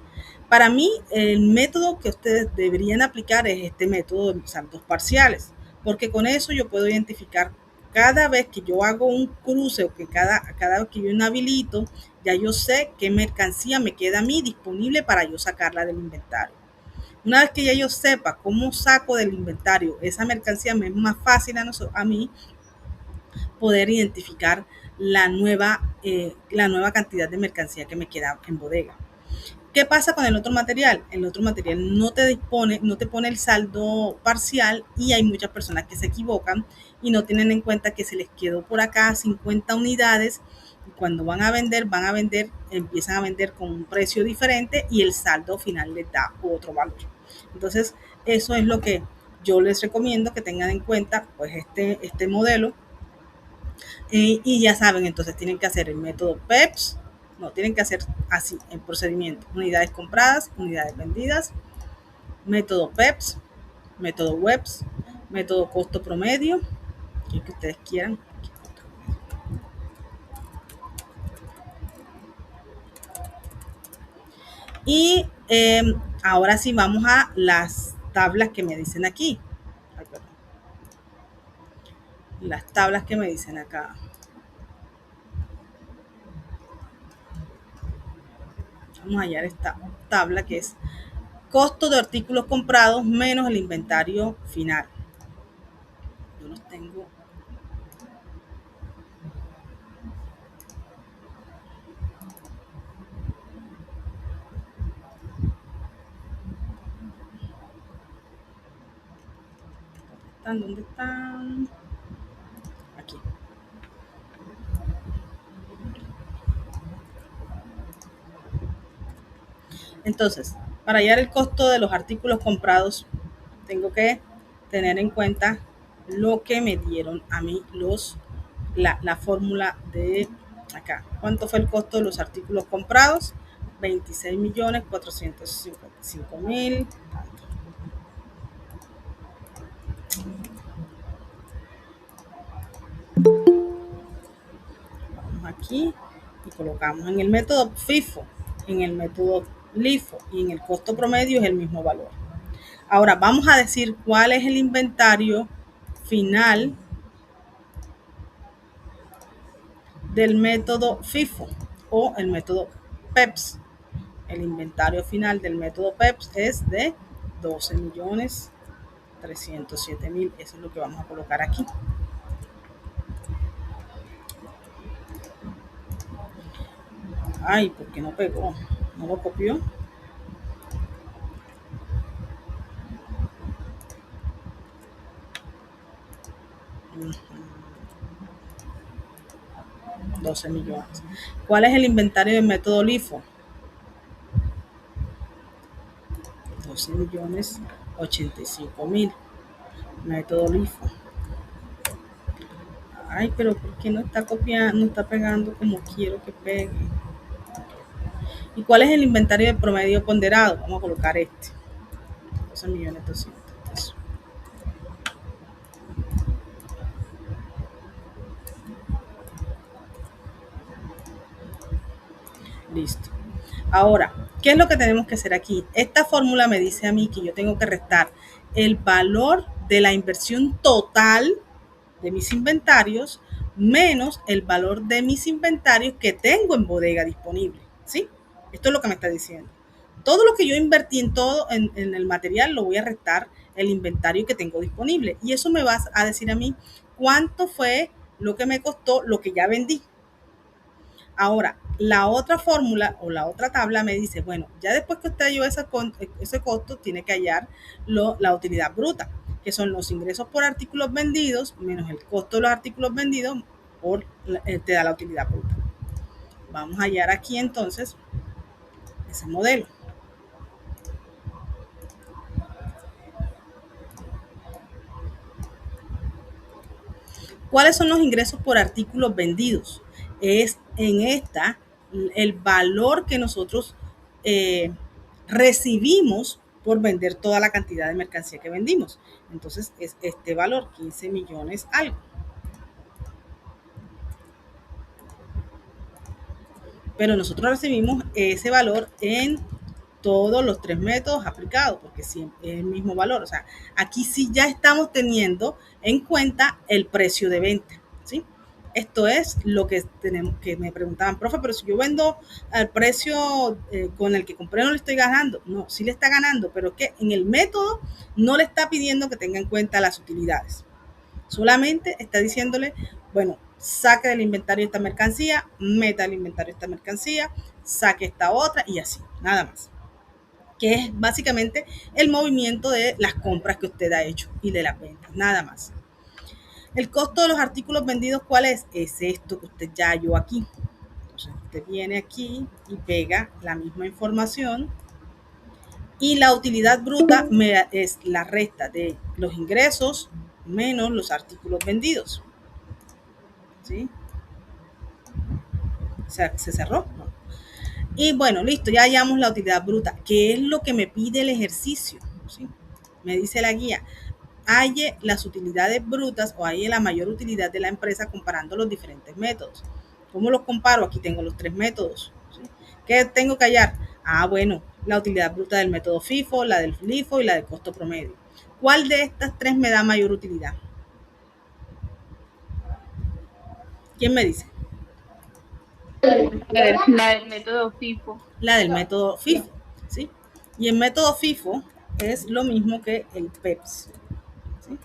Para mí, el método que ustedes deberían aplicar es este método de saldos parciales, porque con eso yo puedo identificar cada vez que yo hago un cruce o que cada vez que yo inhabilito, ya yo sé qué mercancía me queda a mí disponible para yo sacarla del inventario. Una vez que ya yo sepa cómo saco del inventario esa mercancía, me es más fácil a mí poder identificar la nueva cantidad de mercancía que me queda en bodega. ¿Qué pasa con el otro material? El otro material no te pone el saldo parcial y hay muchas personas que se equivocan y no tienen en cuenta que se les quedó por acá 50 unidades y cuando van a vender, empiezan a vender con un precio diferente y el saldo final les da otro valor. Entonces, eso es lo que yo les recomiendo que tengan en cuenta pues este modelo. Y ya saben, entonces tienen que hacer el método PEPS, tienen que hacer así el procedimiento: unidades compradas, unidades vendidas, método PEPS, método WEPS, método costo promedio, el que ustedes quieran. Y ahora sí vamos a las tablas que me dicen aquí. Las tablas que me dicen acá. Vamos a hallar esta tabla que es costo de artículos comprados menos el inventario final. Yo los tengo. ¿Dónde están? Aquí. Entonces, para hallar el costo de los artículos comprados, tengo que tener en cuenta lo que me dieron a mí la fórmula de acá. ¿Cuánto fue el costo de los artículos comprados? 26.455.000. Vamos aquí y colocamos en el método FIFO, en el método LIFO y en el costo promedio es el mismo valor. Ahora vamos a decir cuál es el inventario final del método FIFO o el método PEPS. El inventario final del método PEPS es de 12.307.000. Eso es lo que vamos a colocar aquí. Ay, ¿por qué no pegó? ¿No lo copió? Uh-huh. 12 millones. ¿Cuál es el inventario del método LIFO? 12.085.000. Método LIFO. Ay, pero ¿por qué no está copiando, no está pegando como quiero que pegue? ¿Y cuál es el inventario de promedio ponderado? Vamos a colocar este. 12.200.000. Listo. Ahora, ¿qué es lo que tenemos que hacer aquí? Esta fórmula me dice a mí que yo tengo que restar el valor de la inversión total de mis inventarios menos el valor de mis inventarios que tengo en bodega disponible, ¿sí? Esto es lo que me está diciendo. Todo lo que yo invertí en el material lo voy a restar el inventario que tengo disponible y eso me va a decir a mí cuánto fue lo que me costó lo que ya vendí. Ahora, la otra fórmula o la otra tabla me dice, bueno, ya después que usted halló ese costo, tiene que hallar la utilidad bruta, que son los ingresos por artículos vendidos menos el costo de los artículos vendidos te da la utilidad bruta. Vamos a hallar aquí entonces ese modelo. ¿Cuáles son los ingresos por artículos vendidos? Es en esta el valor que nosotros recibimos por vender toda la cantidad de mercancía que vendimos. Entonces es este valor, 15 millones algo. Pero nosotros recibimos ese valor en todos los 3 métodos aplicados, porque siempre es el mismo valor. O sea, aquí sí ya estamos teniendo en cuenta el precio de venta, ¿sí? Esto es lo que tenemos, que me preguntaban, profe, pero si yo vendo al precio con el que compré, no le estoy ganando. No, sí le está ganando, pero es que en el método no le está pidiendo que tenga en cuenta las utilidades. Solamente está diciéndole, bueno, saque del inventario esta mercancía, meta el inventario esta mercancía, saque esta otra y así, nada más. Que es básicamente el movimiento de las compras que usted ha hecho y de las ventas, nada más. El costo de los artículos vendidos, ¿cuál es? Es esto que usted ya halló aquí. Entonces usted viene aquí y pega la misma información Y la utilidad bruta es la resta de los ingresos menos los artículos vendidos. ¿Sí? O sea, ¿se cerró? No. Y bueno, listo, ya hallamos la utilidad bruta, que es lo que me pide el ejercicio. ¿Sí? Me dice la guía, halle las utilidades brutas o halle la mayor utilidad de la empresa comparando los diferentes métodos. ¿Cómo los comparo? Aquí tengo los 3 métodos. ¿Sí? ¿Qué tengo que hallar? Bueno, la utilidad bruta del método FIFO, la del LIFO y la del costo promedio. ¿Cuál de estas 3 me da mayor utilidad? ¿Quién me dice? La del método FIFO. La del método FIFO, ¿sí? Y el método FIFO es lo mismo que el PEPS, ¿sí?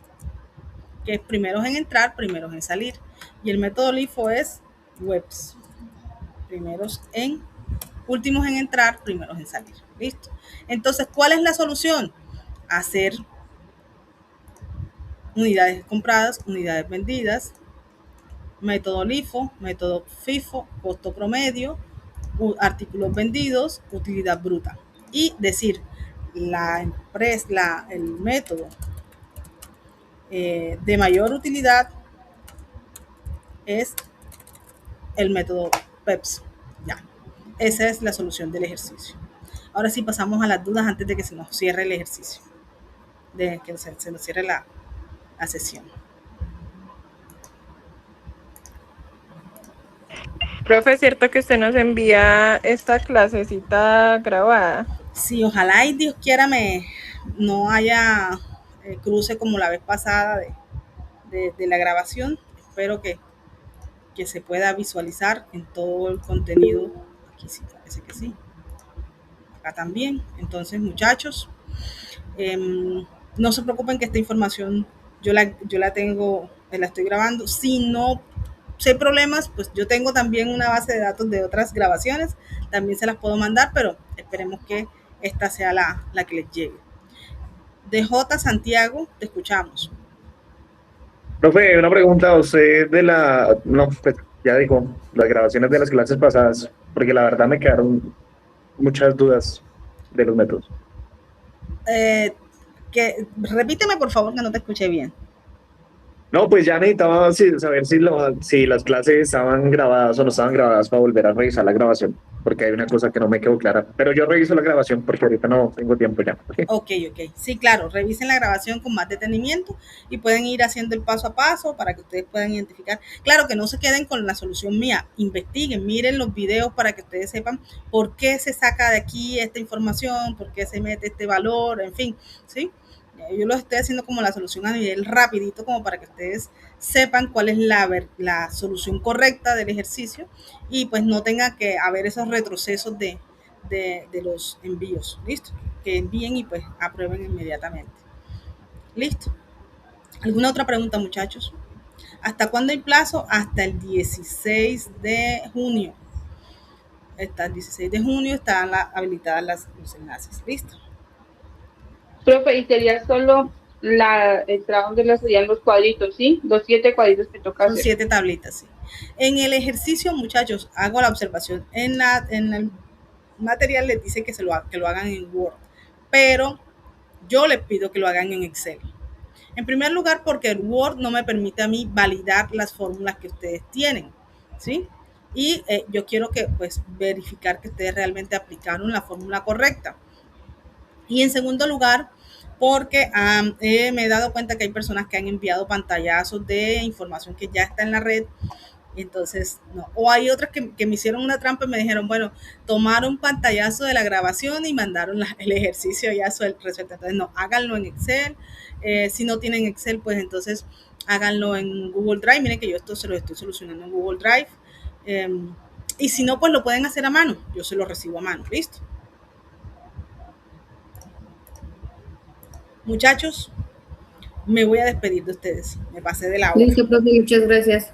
Que es primeros en entrar, primeros en salir. Y el método LIFO es WEPS, últimos en entrar, primeros en salir. ¿Listo? Entonces, ¿cuál es la solución? Hacer unidades compradas, unidades vendidas, método LIFO, método FIFO, costo promedio, artículos vendidos, utilidad bruta. Y decir, el método de mayor utilidad es el método PEPS. Ya, esa es la solución del ejercicio. Ahora sí pasamos a las dudas antes de que se nos cierre el ejercicio, de que se nos cierre la sesión. Profe, ¿es cierto que usted nos envía esta clasecita grabada? Sí, ojalá y Dios quiera no haya cruce como la vez pasada de la grabación. Espero que se pueda visualizar en todo el contenido. Aquí sí, parece que sí. Acá también. Entonces, muchachos, no se preocupen que esta información yo la tengo, la estoy grabando. Si hay problemas, pues yo tengo también una base de datos de otras grabaciones, también se las puedo mandar, pero esperemos que esta sea la que les llegue. DJ Santiago, te escuchamos. Profe, una pregunta, usted pues ya dijo, las grabaciones de las clases pasadas, porque la verdad me quedaron muchas dudas de los métodos. Repíteme, por favor, que no te escuché bien. No, pues ya necesitaba saber si las clases estaban grabadas o no estaban grabadas para volver a revisar la grabación, porque hay una cosa que no me quedó clara. Pero yo reviso la grabación porque ahorita no tengo tiempo ya. Ok. Sí, claro, revisen la grabación con más detenimiento y pueden ir haciendo el paso a paso para que ustedes puedan identificar. Claro, que no se queden con la solución mía, investiguen, miren los videos para que ustedes sepan por qué se saca de aquí esta información, por qué se mete este valor, en fin, ¿sí? Yo lo estoy haciendo como la solución a nivel rapidito, como para que ustedes sepan cuál es la solución correcta del ejercicio y pues no tenga que haber esos retrocesos de los envíos. ¿Listo? Que envíen y pues aprueben inmediatamente. ¿Listo? ¿Alguna otra pregunta, muchachos? ¿Hasta cuándo hay plazo? Hasta el 16 de junio. Hasta el 16 de junio están habilitadas los enlaces. ¿Listo? Profe, y sería solo el trabajo donde serían los cuadritos, ¿sí? Los 7 cuadritos que toca hacer. Son 7 tablitas, sí. En el ejercicio, muchachos, hago la observación. En el material les dice que lo hagan en Word, pero yo les pido que lo hagan en Excel. En primer lugar, porque el Word no me permite a mí validar las fórmulas que ustedes tienen, ¿sí? Y yo quiero pues verificar que ustedes realmente aplicaron la fórmula correcta. Y en segundo lugar, porque me he dado cuenta que hay personas que han enviado pantallazos de información que ya está en la red. Entonces, no. O hay otras que me hicieron una trampa y me dijeron, bueno, tomaron pantallazo de la grabación y mandaron el ejercicio ya resuelto. Entonces, no, háganlo en Excel. Si no tienen Excel, pues entonces háganlo en Google Drive. Miren que yo esto se lo estoy solucionando en Google Drive. Y si no, pues lo pueden hacer a mano. Yo se lo recibo a mano. ¿Listo? Muchachos, me voy a despedir de ustedes. Me pasé de la hora. Listo, profe, muchas gracias.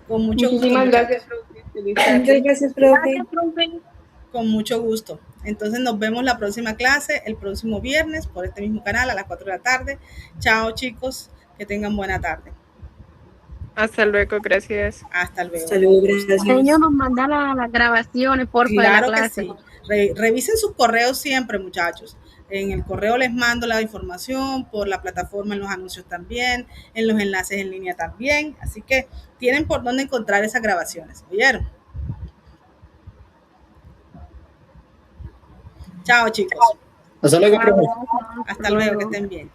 Con mucho gusto. Muchísimas gracias, profe. Muchas gracias, profe. Con mucho gusto. Entonces nos vemos la próxima clase, el próximo viernes, por este mismo canal a las 4 de la tarde. Chao, chicos. Que tengan buena tarde. Hasta luego, gracias. Hasta luego. Hasta luego, gracias. Señor, nos manda las grabaciones, por favor. Claro que sí. Revisen sus correos siempre, muchachos. En el correo les mando la información, por la plataforma en los anuncios también, en los enlaces en línea también. Así que tienen por dónde encontrar esas grabaciones. ¿Oyeron? Chao, chicos. Hasta luego, profe. Hasta luego, que estén bien. Chao.